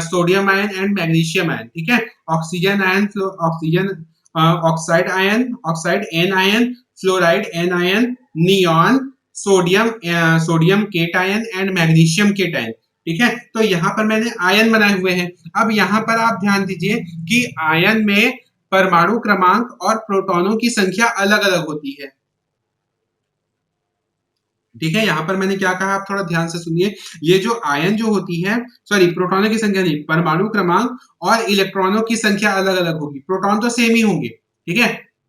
Speaker 1: sodium ion and magnesium ion. ठीक है, oxygen ion, oxygen oxide ion, oxide N ion, fluoride N ion, neon, sodium cation and magnesium cation. ठीक है, तो यहाँ पर मैंने ion बनाए हुए हैं। अब यहाँ पर आप ध्यान दीजिए कि आयन में परमाणु क्रमांक और प्रोटॉनों की संख्या अलग अलग होती है। ठीक है, यहाँ पर मैंने क्या कहा आप थोड़ा ध्यान से सुनिए। ये जो आयन जो होती है, सॉरी प्रोटॉनों की संख्या नहीं, परमाणु क्रमांक और इलेक्ट्रॉनों की संख्या अलग अलग होगी। प्रोटॉन तो सेम ही होंगे, ठीक है,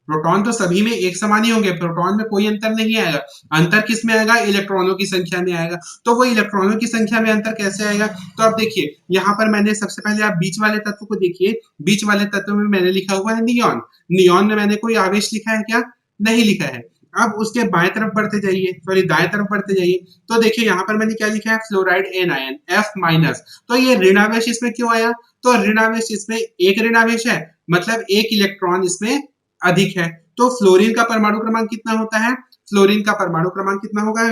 Speaker 1: प्रोटॉन तो सभी में एक समान ही होंगे, प्रोटॉन में कोई अंतर नहीं आएगा। अंतर किस में आएगा? इलेक्ट्रॉनों की संख्या में आएगा। तो वो इलेक्ट्रॉनों की संख्या में अंतर कैसे आएगा? तो आप देखिए यहाँ पर मैंने सबसे पहले आप बीच वाले तत्व को देखिए, बीच वाले तत्व में मैंने लिखा हुआ है नियॉन। नियॉन में मैंने कोई आवेश लिखा है क्या? नहीं लिखा है। अब उसके बाएं तरफ बढ़ते जाइए, सॉरी दाएं तरफ बढ़ते जाइए, तो देखिए यहाँ पर मैंने क्या लिखा है? Fluoride N ion F-। तो ये ऋणावेश इसमें क्यों आया? तो ऋणावेश इसमें एक ऋणावेश है, मतलब एक इलेक्ट्रॉन इसमें अधिक है। तो फ्लोरीन का परमाणु क्रमांक कितना होता है? फ्लोरीन का परमाणु क्रमांक कितना होगा?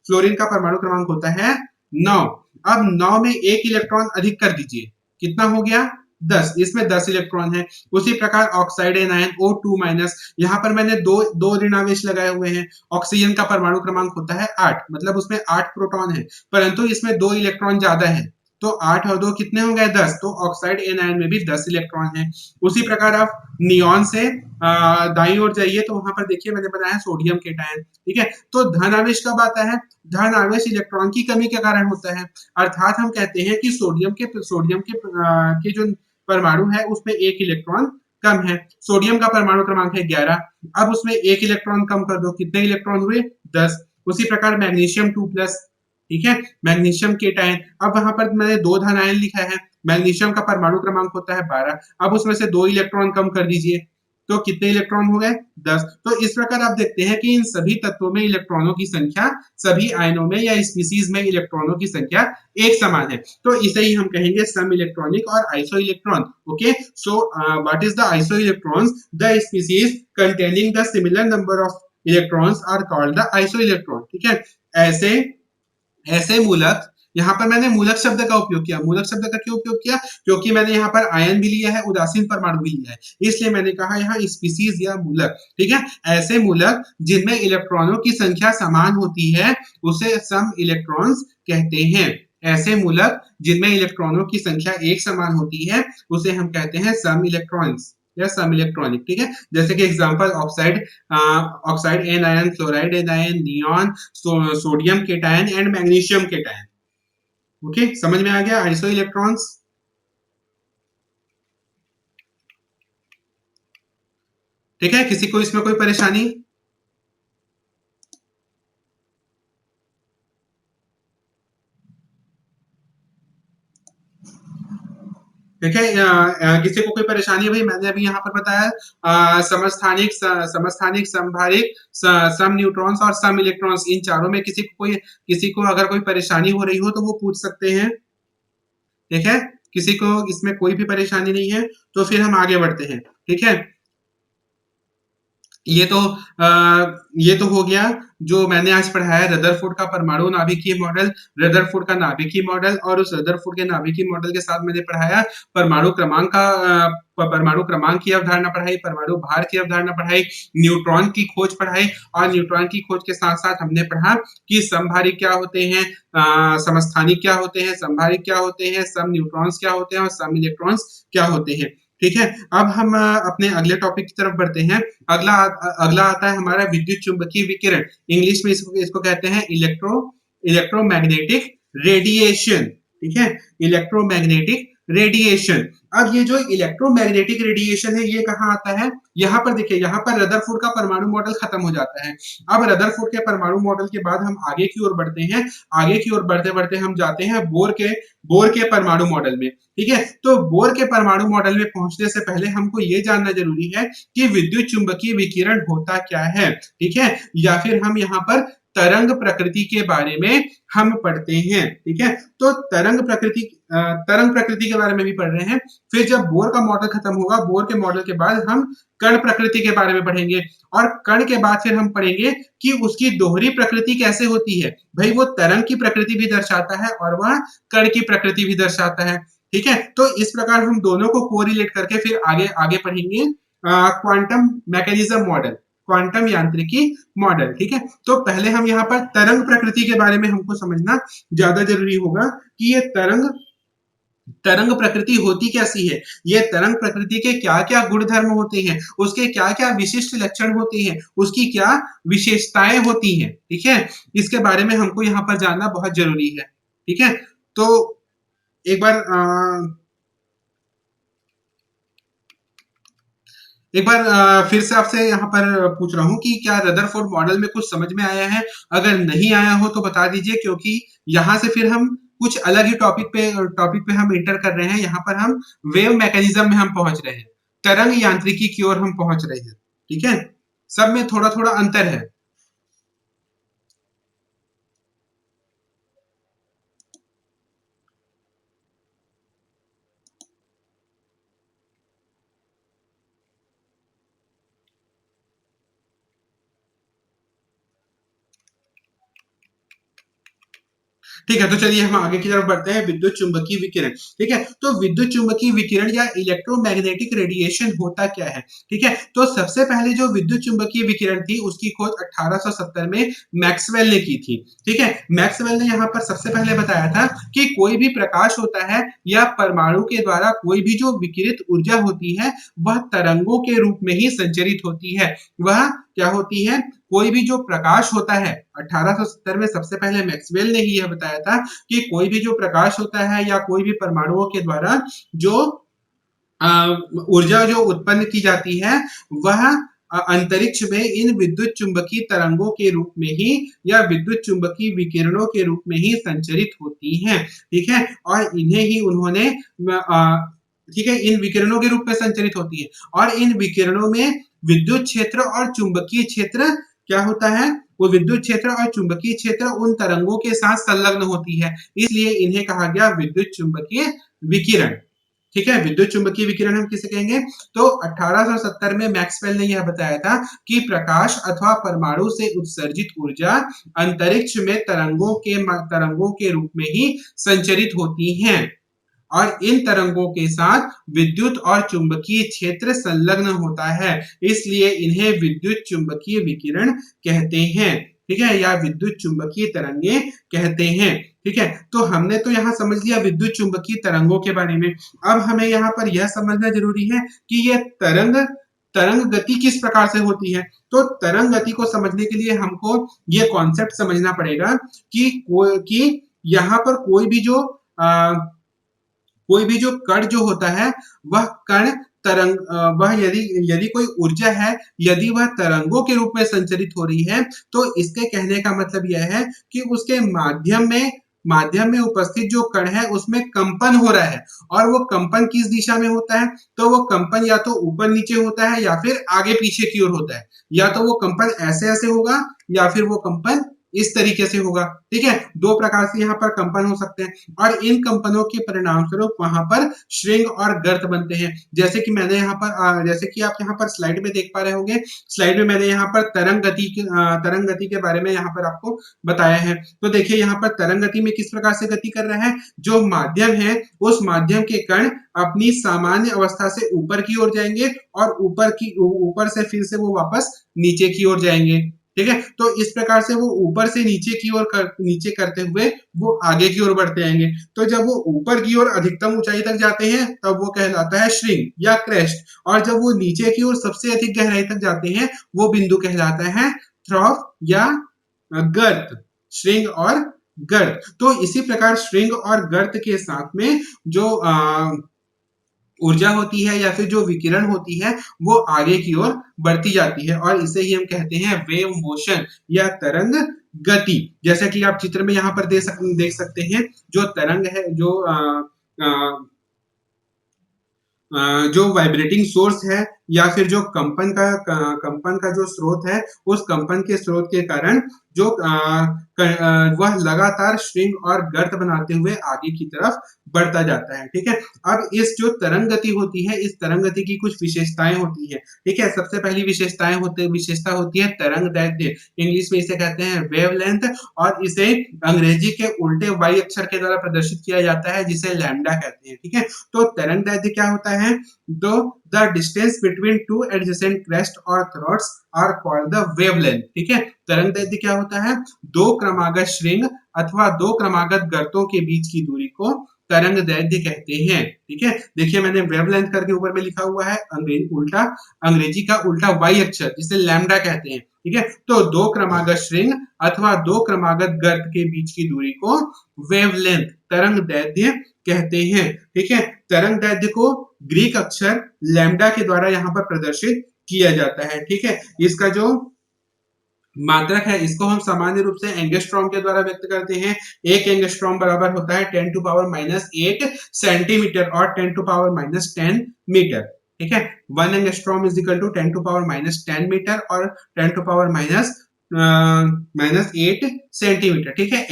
Speaker 1: फ्लोरीन का परमाणु क्रमांक होता है 9। अब 9 में एक इलेक्ट्रॉन अधिक कर दीजिए, कितना हो गया? 10, इसमें 10 इलेक्ट्रॉन है। उसी प्रकार ऑक्साइड एनायन O2-, यहाँ पर मैंने दो ऋणावेश लगाए हुए हैं। ऑक्सीजन का परमाणु क्रमांक होता है 8, मतलब उसमें 8 प्रोटॉन है परंतु इसमें 2 इलेक्ट्रॉन ज्यादा है, तो 8 और 2 कितने हो गए? 10। तो ऑक्साइड एनायन में भी 10 इलेक्ट्रॉन है। उसी प्रकार आप नियॉन से दाईं ओर जाइए तो वहां पर देखिए मैंने बताया सोडियम केटायन। ठीक है, तो धन आवेश कब आता है? धन आवेश इलेक्ट्रॉन की कमी के कारण होता है, अर्थात हम कहते हैं कि सोडियम के जो परमाणु है उसमें एक इलेक्ट्रॉन कम है। सोडियम का परमाणु क्रमांक है 11, अब उसमें एक इलेक्ट्रॉन कम कर दो, कितने इलेक्ट्रॉन हुए? 10। उसी प्रकार मैग्नीशियम 2+, ठीक है, मैग्नीशियम केटायन, अब वहां पर मैंने 2 धन आयन लिखा है। मैग्नीशियम का परमाणु क्रमांक होता है 12, अब उसमें से 2 इलेक्ट्रॉन कम कर दीजिए, तो कितने इलेक्ट्रॉन हो गए? 10। तो इस प्रकार आप देखते हैं कि इन सभी तत्वों में इलेक्ट्रॉनों की संख्या, सभी आयनों में या स्पीसीज में इलेक्ट्रॉनों की संख्या एक समान है। तो इसे ही हम कहेंगे सम इलेक्ट्रॉनिक और isoelectron. Okay, so what is the isoelectrons? The species containing the similar number of electrons are called the isoelectron. ठीक है, ऐसे ऐसे मूलक, यहाँ पर मैंने मूलक शब्द का उपयोग किया। मूलक शब्द का क्यों उपयोग किया? क्योंकि मैंने यहाँ पर आयन भी लिया है, उदासीन परमाणु भी लिया है, इसलिए मैंने कहा यहाँ स्पीसीज या मूलक। ठीक है, ऐसे मूलक जिनमें इलेक्ट्रॉनों की संख्या समान होती है उसे सम इलेक्ट्रॉन्स कहते हैं। ऐसे मूलक जिनमें इलेक्ट्रॉनों की संख्या एक समान होती है उसे हम कहते हैं सम इलेक्ट्रॉन्स या सम इलेक्ट्रॉनिक। ठीक है, जैसे कि example oxide, oxide anion, fluoride anion, neon, sodium cation and magnesium cation. Okay, समझ में आ गया आइसो इलेक्ट्रॉन्स? ठीक है, किसी को इसमें कोई परेशानी? ठीक है, किसी को कोई परेशानी है? भाई मैंने अभी यहाँ पर बताया समस्थानिक, समस्थानिक, समभारिक, सम न्यूट्रॉन्स और सम इलेक्ट्रॉन्स, इन चारों में किसी को अगर कोई परेशानी हो रही हो तो वो पूछ सकते हैं। ठीक है, किसी को इसमें कोई भी परेशानी नहीं है तो फिर हम आगे बढ़ते हैं। ठीक है, ये तो ये तो हो गया जो मैंने आज पढ़ाया, रदरफोर्ड का परमाणु नाभिकीय मॉडल, रदरफोर्ड का नाभिकीय मॉडल, और उस रदरफोर्ड के नाभिकीय मॉडल के साथ मैंने पढ़ाया परमाणु क्रमांक का, परमाणु क्रमांक की अवधारणा पढ़ाई, परमाणु भार की अवधारणा पढ़ाई, न्यूट्रॉन की खोज पढ़ाई, और न्यूट्रॉन की खोज के साथ साथ हमने पढ़ा कि समभारिक क्या होते हैं, समस्थानिक क्या होते हैं, समभारिक क्या होते हैं, सम न्यूट्रॉन्स क्या होते हैं और सम इलेक्ट्रॉन्स क्या होते हैं। ठीक है, अब हम अपने अगले टॉपिक की तरफ बढ़ते हैं। अगला अगला आता है हमारा विद्युत चुंबकीय विकिरण। इंग्लिश में इसको कहते हैं इलेक्ट्रोमैग्नेटिक रेडिएशन। ठीक है, इलेक्ट्रोमैग्नेटिक रेडिएशन। अब ये जो इलेक्ट्रोमैग्नेटिक रेडिएशन है ये कहाँ आता है? यहाँ पर देखिए, यहाँ पर रदरफोर्ड का परमाणु मॉडल खत्म हो जाता है। अब रदरफोर्ड के परमाणु मॉडल के बाद हम आगे की ओर बढ़ते हैं। आगे की ओर बढ़ते बढ़ते हम जाते हैं बोर के परमाणु मॉडल में। ठीक है, तो बोर के परमाणु मॉडल में पहुंचने से पहले हमको ये जानना जरूरी है कि विद्युत चुंबकीय विकिरण होता क्या है। ठीक है, या फिर हम यहाँ पर तरंग प्रकृति के बारे में हम पढ़ते हैं। ठीक है, तो तरंग प्रकृति के बारे में भी पढ़ रहे हैं। फिर जब बोर का मॉडल खत्म होगा, बोर के मॉडल के बाद हम कण प्रकृति के बारे में पढ़ेंगे, और कण के बाद फिर हम पढ़ेंगे कि उसकी दोहरी प्रकृति कैसे होती है। भाई वो तरंग की प्रकृति भी दर्शाता है और वह कण की प्रकृति भी दर्शाता है। ठीक है, तो इस प्रकार हम दोनों को कोरिलेट करके फिर आगे आगे पढ़ेंगे क्वांटम मैकेनिज्म मॉडल, क्वांटम यांत्रिकी मॉडल। ठीक है, तो पहले हम यहाँ पर तरंग प्रकृति के बारे में हमको समझना ज्यादा जरूरी होगा कि ये तरंग तरंग प्रकृति होती कैसी है, ये तरंग प्रकृति के क्या क्या गुण धर्म होते हैं, उसके क्या क्या विशिष्ट लक्षण होते हैं, उसकी क्या विशेषताएं होती हैं। ठीक है, इसके बारे में हमको यहाँ पर जानना बहुत जरूरी है। ठीक है, तो एक बार फिर से आपसे यहाँ पर पूछ रहा हूँ कि क्या रदरफोर्ड मॉडल में कुछ समझ में आया है? अगर नहीं आया हो तो बता दीजिए, क्योंकि यहाँ से फिर हम कुछ अलग ही टॉपिक पे हम इंटर कर रहे हैं। यहाँ पर हम वेव मैकेनिज्म में हम पहुंच रहे हैं, तरंग यांत्रिकी की ओर हम पहुंच रहे हैं। ठीक है, सब में थोड़ा थोड़ा अंतर है। ठीक है, तो चलिए हम आगे की तरफ बढ़ते हैं, विद्युत चुंबकीय विकिरण। ठीक है, तो विद्युत चुंबकीय विकिरण या इलेक्ट्रोमैग्नेटिक रेडिएशन होता क्या है? ठीक है, तो सबसे पहले जो विद्युत चुंबकीय विकिरण थी उसकी खोज 1870 में मैक्सवेल ने की थी। ठीक है, मैक्सवेल ने यहाँ पर सबसे पहले बताया था कि कोई भी प्रकाश होता है या परमाणु के द्वारा कोई भी जो विकिरित ऊर्जा होती है वह तरंगों के रूप में ही संचरित होती है। वह क्या होती है? कोई भी जो प्रकाश होता है, 1870 में सबसे पहले मैक्सवेल ने ही यह बताया था कि कोई भी जो प्रकाश होता है या कोई भी परमाणुओं के द्वारा जो ऊर्जा जो उत्पन्न की जाती है वह अंतरिक्ष में इन विद्युत चुंबकीय तरंगों के रूप में ही या विद्युत चुंबकीय विकिरणों के रूप में ही संचरित होती हैं। ठीक है, और इन्हें ही उन्होंने ठीक है, इन विकिरणों के रूप में संचरित होती है और इन विकिरणों में विद्युत क्षेत्र और चुंबकीय क्षेत्र क्या होता है, वो विद्युत क्षेत्र और चुंबकीय क्षेत्र उन तरंगों के साथ संलग्न होती है, इसलिए इन्हें कहा गया विद्युत चुंबकीय विकिरण। ठीक है, विद्युत चुंबकीय विकिरण हम किसे कहेंगे? तो 1870 में मैक्सवेल ने यह बताया था कि प्रकाश अथवा परमाणु से उत्सर्जित ऊर्जा अंतरिक्ष में तरंगों के रूप में ही संचरित होती हैं और इन तरंगों के साथ विद्युत और चुंबकीय क्षेत्र संलग्न होता है, इसलिए इन्हें विद्युत चुंबकीय विकिरण कहते हैं। ठीक है, या विद्युत चुंबकीय तरंगे कहते हैं। ठीक है, तो हमने तो यहाँ समझ लिया विद्युत चुंबकीय तरंगों के बारे में। अब हमें यहाँ पर यह समझना जरूरी है कि यह तरंग गति किस प्रकार से होती है। तो तरंग गति को समझने के लिए हमको ये कॉन्सेप्ट समझना पड़ेगा कि यहाँ पर कोई भी जो कण जो होता है वह कण वह यदि यदि कोई ऊर्जा है, यदि वह तरंगों के रूप में संचरित हो रही है, तो इसके कहने का मतलब यह है कि उसके माध्यम में उपस्थित जो कण है उसमें कंपन हो रहा है और वो कंपन किस दिशा में होता है, तो वो कंपन या तो ऊपर नीचे होता है या फिर आगे पीछे की ओर होता है, या तो वो कंपन ऐसे ऐसे होगा या फिर वो कंपन इस तरीके से होगा। ठीक है, दो प्रकार से यहाँ पर कंपन हो सकते हैं और इन कंपनों के परिणाम स्वरूप वहां पर श्रृंग और गर्त बनते हैं। जैसे कि मैंने यहाँ पर जैसे कि आप यहाँ पर स्लाइड में देख पा रहे होंगे, स्लाइड में मैंने यहाँ पर तरंग गति के बारे में यहाँ पर आपको बताया है। तो देखिए यहाँ पर तरंग गति में किस प्रकार से गति कर रहा है, जो माध्यम है उस माध्यम के कण अपनी सामान्य अवस्था से ऊपर की ओर जाएंगे और ऊपर से फिर से वो वापस नीचे की ओर जाएंगे। ठीक है, तो इस प्रकार से वो ऊपर से नीचे करते हुए वो आगे की ओर बढ़ते आएंगे। तो जब वो ऊपर की ओर अधिकतम ऊंचाई तक जाते हैं तब वो कहलाता है श्रृंग या क्रेस्ट, और जब वो नीचे की ओर सबसे अधिक गहराई तक जाते हैं वो बिंदु कहलाता है थ्रॉफ या गर्त। श्रृंग और गर्त, तो इसी प्रकार श्रृंग और गर्त के साथ में जो ऊर्जा होती है या फिर जो विकिरण होती है वो आगे की ओर बढ़ती जाती है और इसे ही हम कहते हैं वेव मोशन या तरंग गति। जैसा कि आप चित्र में यहाँ पर देख सकते हैं, जो तरंग है जो वाइब्रेटिंग सोर्स है या फिर जो कंपन का जो स्रोत है, उस कंपन के स्रोत के कारण जो वह लगातार श्रृंग और गर्त बनाते हुए आगे की तरफ बढ़ता जाता है। ठीक है, अब इस जो तरंग गति होती है, इस तरंग गति की कुछ विशेषताएं होती है। ठीक है, सबसे पहली विशेषता होती है तरंग दैर्ध्य, इंग्लिश में इसे कहते हैं वेवलेंथ, और इसे अंग्रेजी के उल्टे वाई अक्षर के द्वारा प्रदर्शित किया जाता है जिसे लैम्डा कहते हैं। ठीक है, तो तरंग दैर्ध्य क्या होता है, तो the distance between two adjacent crest और troughs are called the wavelength. ठीक है, तरंग दैर्ध्य क्या होता है, दो क्रमागत श्रृंग अथवा दो क्रमागत गर्तों के बीच की दूरी को तरंग दैर्ध्य कहते हैं। ठीक है, देखिए मैंने वेवलेंथ करके ऊपर में लिखा हुआ है, अंग्रेजी का उल्टा वाई अक्षर जिसे लैम्डा कहते हैं। ठीक है, तो दो क्रमागत श्रृंग अथवा दो क्रमागत गर्त के बीच की दूरी को वेवलेंथ तरंग दैर्ध्य कहते हैं। ठीक है, तरंग दैर्ध्य को ग्रीक अक्षर लैम्डा के द्वारा यहाँ पर प्रदर्शित किया जाता है। ठीक है, इसका जो मात्रक है इसको हम सामान्य रूप से एंगस्ट्रॉम के द्वारा व्यक्त करते हैं। एक एंगस्ट्रॉम बराबर होता है 10 टू पावर -8 सेंटीमीटर और 10 टू पावर -10 मीटर। ठीक है, 1 angstrom is equal to 10 to power -10 metre और 10 टू पावर -8 सेंटीमीटर। ठीक है,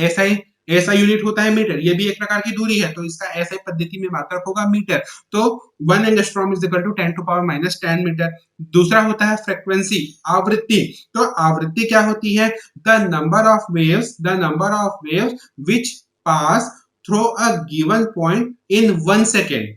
Speaker 1: ऐसा यूनिट होता है मीटर, ये भी एक प्रकार की दूरी है, तो इसका ऐसे पद्धति में मात्रक होगा मीटर। तो 1 angstrom is equal to 10 to power -10 metre. दूसरा होता है फ्रीक्वेंसी, आवृत्ति। तो आवृत्ति क्या होती है, the number of waves which pass through a given point in 1 second.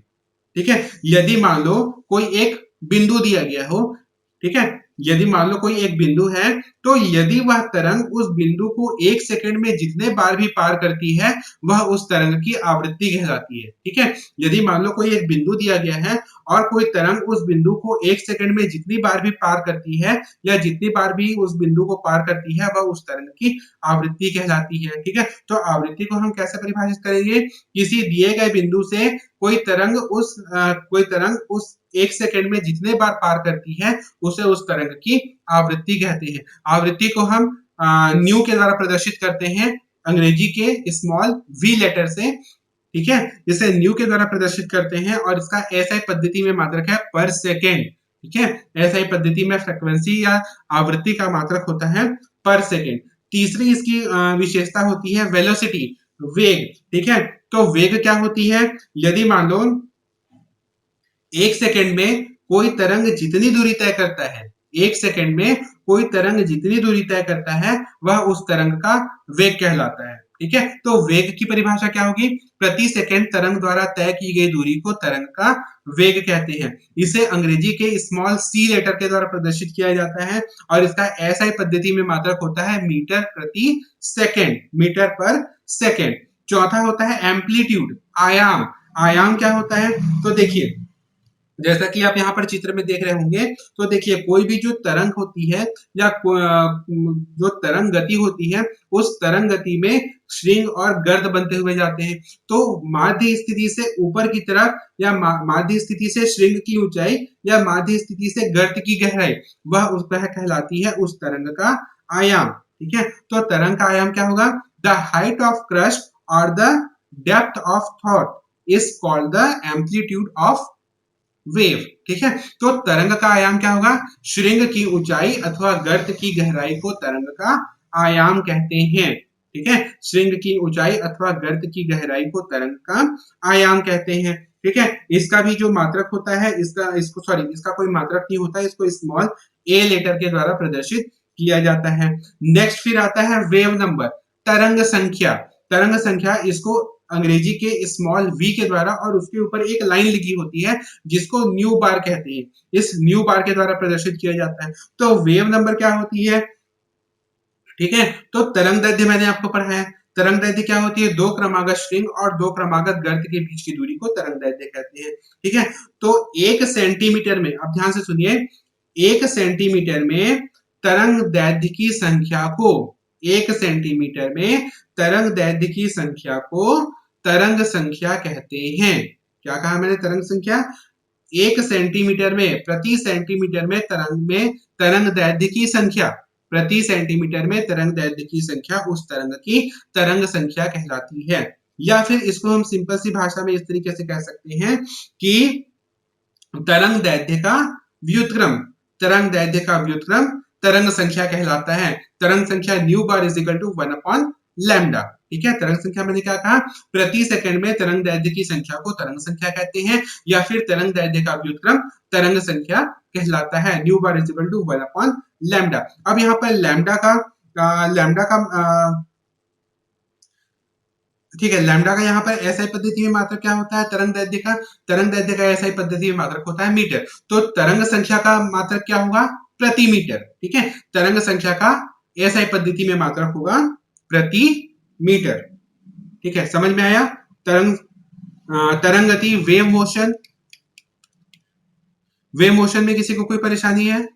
Speaker 1: ठीक है, यदि मान लो कोई एक बिंदु दिया गया हो, ठीक है, यदि मान लो कोई एक बिंदु है, तो यदि वह तरंग उस बिंदु को 1 सेकंड में जितने बार भी पार करती है वह उस तरंग की आवृत्ति कहलाती है। ठीक है, यदि मान लो कोई एक बिंदु दिया गया है और कोई तरंग उस बिंदु को 1 सेकंड में जितनी बार भी पार करती है या जितनी बार भी उस बिंदु को पार करती है वह उस तरंग की आवृत्ति कहलाती है। ठीक है, तो आवृत्ति को हम कैसे परिभाषित करेंगे, किसी दिए गए बिंदु से कोई तरंग उस 1 सेकंड में जितने बार पार करती है उसे उस तरंग की आवृत्ति कहते हैं। आवृत्ति को हम न्यू के द्वारा प्रदर्शित करते हैं, अंग्रेजी के स्मॉल v लेटर से। ठीक है, जिसे न्यू के द्वारा प्रदर्शित करते हैं और इसका एसआई पद्धति में मात्रक है पर सेकेंड। ठीक है, एसआई पद्धति में फ्रीक्वेंसी या आवृत्ति का मात्रक होता है पर सेकेंड। तीसरी इसकी विशेषता होती है वेलोसिटी, वेग। ठीक है, तो वेग क्या होती है, यदि मान लो 1 सेकंड में कोई तरंग जितनी दूरी तय करता है, 1 सेकंड में कोई तरंग जितनी दूरी तय करता है वह उस तरंग का वेग कहलाता है। ठीक है, तो वेग की परिभाषा क्या होगी, प्रति सेकंड तरंग द्वारा तय की गई दूरी को तरंग का वेग कहते हैं। इसे अंग्रेजी के स्मॉल सी लेटर के द्वारा प्रदर्शित किया जाता है और इसका एसआई पद्धति में मात्रक होता है मीटर प्रति सेकंड, मीटर पर सेकंड। चौथा होता है एम्पलीट्यूड, आयाम। आयाम क्या होता है, तो देखिए जैसा कि आप यहाँ पर चित्र में देख रहे होंगे, तो देखिए कोई भी जो तरंग होती है या जो तरंग गति होती है, उस तरंग गति में श्रृंग और गर्त बनते हुए जाते हैं। तो माध्य स्थिति से ऊपर की तरफ या माध्य स्थिति से श्रृंग की ऊंचाई या माध्य स्थिति से गर्त की गहराई, वह कहलाती है उस तरंग का आयाम। ठीक है, तो तरंग का आयाम क्या होगा, द हाइट ऑफ क्रस्ट और the depth of thought is called the amplitude of wave. ठीक है, तो तरंग का आयाम क्या होगा, श्रृंग की ऊंचाई अथवा गर्त की गहराई को तरंग का आयाम कहते हैं। ठीक है, श्रृंग की ऊंचाई अथवा गर्त की गहराई को तरंग का आयाम कहते हैं। ठीक है, इसका भी जो मात्रक होता है, इसका कोई मात्रक नहीं होता, इसको स्मॉल ए लेटर के द्वारा प्रदर्शित किया जाता है। नेक्स्ट फिर आता है वेव नंबर, तरंग संख्या। तरंग संख्या इसको अंग्रेजी के स्मॉल वी के द्वारा और उसके ऊपर एक लाइन लिखी होती है जिसको न्यू बार कहते हैं, इस न्यू बार के द्वारा प्रदर्शित किया जाता है। तो वेव नंबर क्या होती है, ठीक है, तो तरंग दैर्ध्य मैंने आपको पढ़ाया है। तरंग दैर्ध्य क्या होती है, दो क्रमागत श्रृंग और दो क्रमागत गर्त के बीच की दूरी को तरंग दैर्ध्य कहते हैं। ठीक है, तो 1 सेंटीमीटर में, अब ध्यान से सुनिए, 1 सेंटीमीटर में तरंग दैर्ध्य की संख्या को, 1 सेंटीमीटर में तरंग दैर्ध्य की संख्या को तरंग संख्या कहते हैं। क्या कहा मैंने, तरंग संख्या। 1 सेंटीमीटर में, प्रति सेंटीमीटर में तरंग दैर्ध्य की संख्या, प्रति सेंटीमीटर में तरंग दैर्ध्य की संख्या उस तरंग की तरंग संख्या कहलाती है। या फिर इसको हम सिंपल सी भाषा में इस तरीके से कह सकते हैं कि तरंग दैर्ध्य का व्युत्क्रम, तरंग दैर्ध्य का व्युत्क्रम तरंग संख्या कहलाता है। तरंग संख्या nu bar is equal to 1/लैम्डा। ठीक है, तरंग संख्या मैंने क्या कहा, प्रति सेकंड में तरंग दैर्ध्य की संख्या को तरंग संख्या कहते हैं, या फिर तरंग दैर्ध्य का व्युत्क्रम तरंग संख्या कहलाता है। Nu bar is equal to 1/लैम्डा। अब यहाँ पर लैम्डा का ठीक है, लैम्डा का यहाँ पर एसआई पद्धति में मात्रक क्या होता है, तरंग दैर्ध्य का, तरंग दैर्ध्य का एसआई पद्धति में मात्रक होता है मीटर। तो तरंग संख्या का मात्रक क्या होगा, प्रति मीटर। ठीक है, तरंग संख्या का एसआई पद्धति में मात्रक होगा प्रति मीटर। ठीक है, समझ में आया। तरंग गति, वेव मोशन, वेव मोशन में किसी को कोई परेशानी है?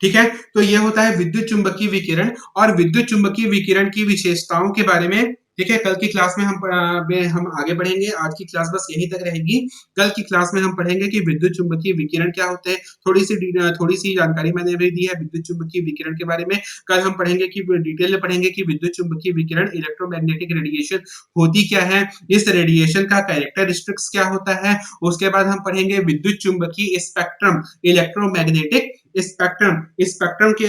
Speaker 1: ठीक है, तो ये होता है विद्युत चुंबकीय विकिरण और विद्युत चुंबकीय विकिरण की विशेषताओं के बारे में। ठीक है, कल की क्लास में हम आगे बढ़ेंगे। आज की क्लास बस यहीं तक रहेगी। कल की क्लास में हम पढ़ेंगे कि विद्युत चुंबकीय विकिरण क्या होते हैं। थोड़ी सी जानकारी मैंने अभी दी है विद्युत चुंबकीय विकिरण के बारे में। कल हम पढ़ेंगे कि डिटेल में पढ़ेंगे कि विद्युत चुंबकीय विकिरण, इलेक्ट्रोमैग्नेटिक रेडिएशन होती क्या है, इस रेडिएशन का कैरेक्टरिस्टिक्स क्या होता है। उसके बाद हम पढ़ेंगे विद्युत चुंबकीय स्पेक्ट्रम, इलेक्ट्रोमैग्नेटिक स्पेक्ट्रम, स्पेक्ट्रम के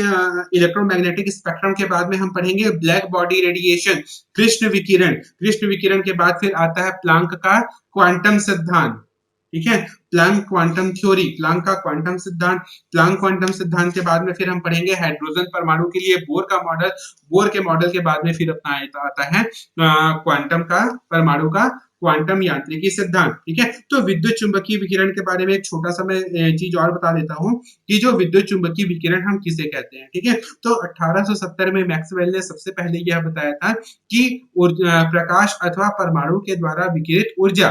Speaker 1: इलेक्ट्रोमैग्नेटिक स्पेक्ट्रम के बाद में हम पढ़ेंगे ब्लैक बॉडी रेडिएशन, कृष्ण विकिरण। कृष्ण विकिरण के बाद फिर आता है प्लांक का क्वांटम सिद्धांत। ठीक है, प्लांक क्वांटम थ्योरी, प्लांक का क्वांटम सिद्धांत। प्लांक क्वांटम सिद्धांत के बाद में फिर हम पढ़ेंगे हाइड्रोजन परमाणु के लिए बोर का मॉडल। बोर के मॉडल के बाद में फिर अपना आता है क्वांटम का, परमाणु का क्वांटम यांत्रिकी सिद्धांत। ठीक है, तो विद्युत चुंबकीय विकिरण के बारे में एक छोटा सा मैं चीज और बता देता हूँ कि जो विद्युत चुंबकीय विकिरण हम किसे कहते हैं। ठीक है, तो 1870 में मैक्सवेल ने सबसे पहले यह बताया था कि प्रकाश अथवा परमाणु के द्वारा विकिरित ऊर्जा,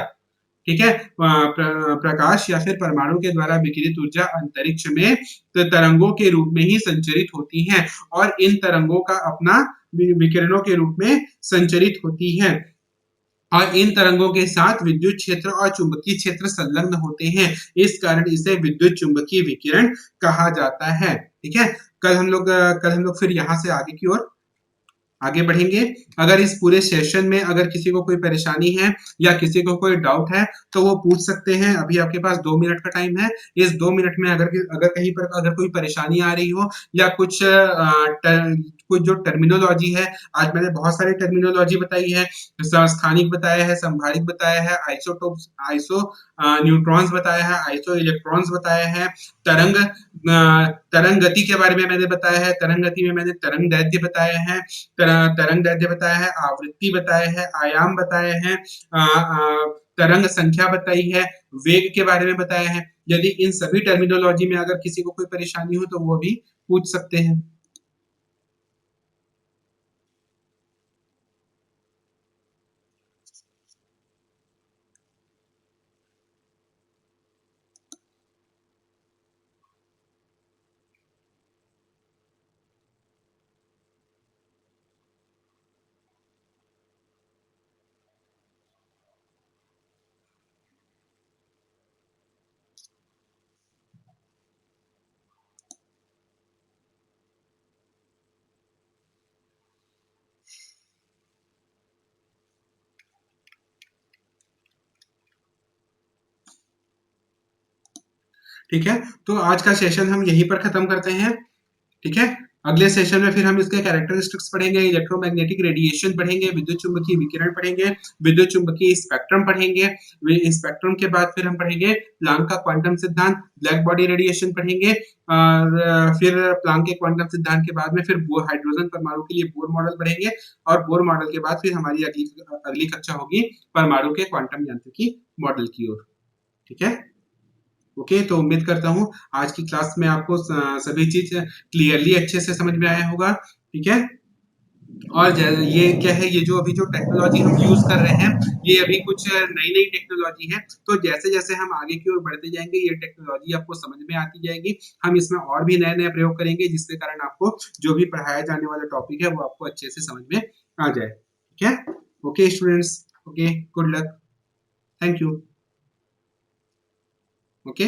Speaker 1: ठीक है, प्रकाश या फिर परमाणु के द्वारा विकिरित ऊर्जा अंतरिक्ष में तरंगों के रूप में ही संचरित होती है और इन तरंगों का अपना विकिरणों के रूप में संचरित होती है और इन तरंगों के साथ विद्युत क्षेत्र और चुंबकीय क्षेत्र संलग्न होते हैं। इस कारण इसे विद्युत चुंबकीय विकिरण कहा जाता है। ठीक है, कल हम लोग फिर यहाँ से आगे की ओर आगे बढ़ेंगे। अगर इस पूरे सेशन में अगर किसी को कोई परेशानी है या किसी को कोई डाउट है तो वो पूछ सकते हैं। अभी आपके पास 2 मिनट का टाइम है। इस 2 मिनट में अगर कहीं पर अगर कोई परेशानी आ रही हो या कुछ जो टर्मिनोलॉजी है, आज मैंने बहुत सारी टर्मिनोलॉजी बताई है, स्थानिक बताया है, संभारिक बताया है, आइसोटोप्स, आइसो न्यूट्रॉन्स बताया है, आइसो इलेक्ट्रॉन्स बताया है, तरंग तरंग गति के बारे में मैंने बताया है, तरंग गति में मैंने तरंग दैर्ध्य बताया है, तरंग दैर्ध्य बताया है, आवृत्ति बताया है, आयाम बताए हैं, तरंग संख्या बताई है, वेग के बारे में बताया है। यदि इन सभी टर्मिनोलॉजी में अगर किसी को कोई परेशानी हो तो वो भी पूछ सकते हैं। ठीक है, तो आज का सेशन हम यहीं पर खत्म करते हैं। ठीक है, अगले सेशन में फिर हम इसके कैरेक्टरिस्टिक्स पढ़ेंगे, इलेक्ट्रोमैग्नेटिक रेडिएशन पढ़ेंगे, विद्युत चुंबकीय विकिरण पढ़ेंगे, विद्युत चुंबकीय स्पेक्ट्रम पढ़ेंगे। स्पेक्ट्रम के बाद फिर हम पढ़ेंगे प्लांक का क्वांटम सिद्धांत, ब्लैक बॉडी रेडिएशन पढ़ेंगे और फिर प्लांक के क्वांटम सिद्धांत के बाद में फिर हाइड्रोजन परमाणु के लिए बोर मॉडल पढ़ेंगे और बोर मॉडल के बाद फिर हमारी अगली अगली कक्षा होगी परमाणु के क्वांटम यांत्रिकी मॉडल की ओर। ठीक है, ओके, तो उम्मीद करता हूँ आज की क्लास में आपको सभी चीज क्लियरली अच्छे से समझ में आया होगा। ठीक है, और ये क्या है, ये जो अभी जो टेक्नोलॉजी हम यूज कर रहे हैं ये अभी कुछ नई नई टेक्नोलॉजी है। तो जैसे जैसे हम आगे की ओर बढ़ते जाएंगे ये टेक्नोलॉजी आपको समझ में आती जाएगी। हम इसमें और भी नए नए प्रयोग करेंगे जिसके कारण आपको जो भी पढ़ाया जाने वाला टॉपिक है वो आपको अच्छे से समझ में आ जाए। ठीक है, okay students, okay, good luck, thank you, okay.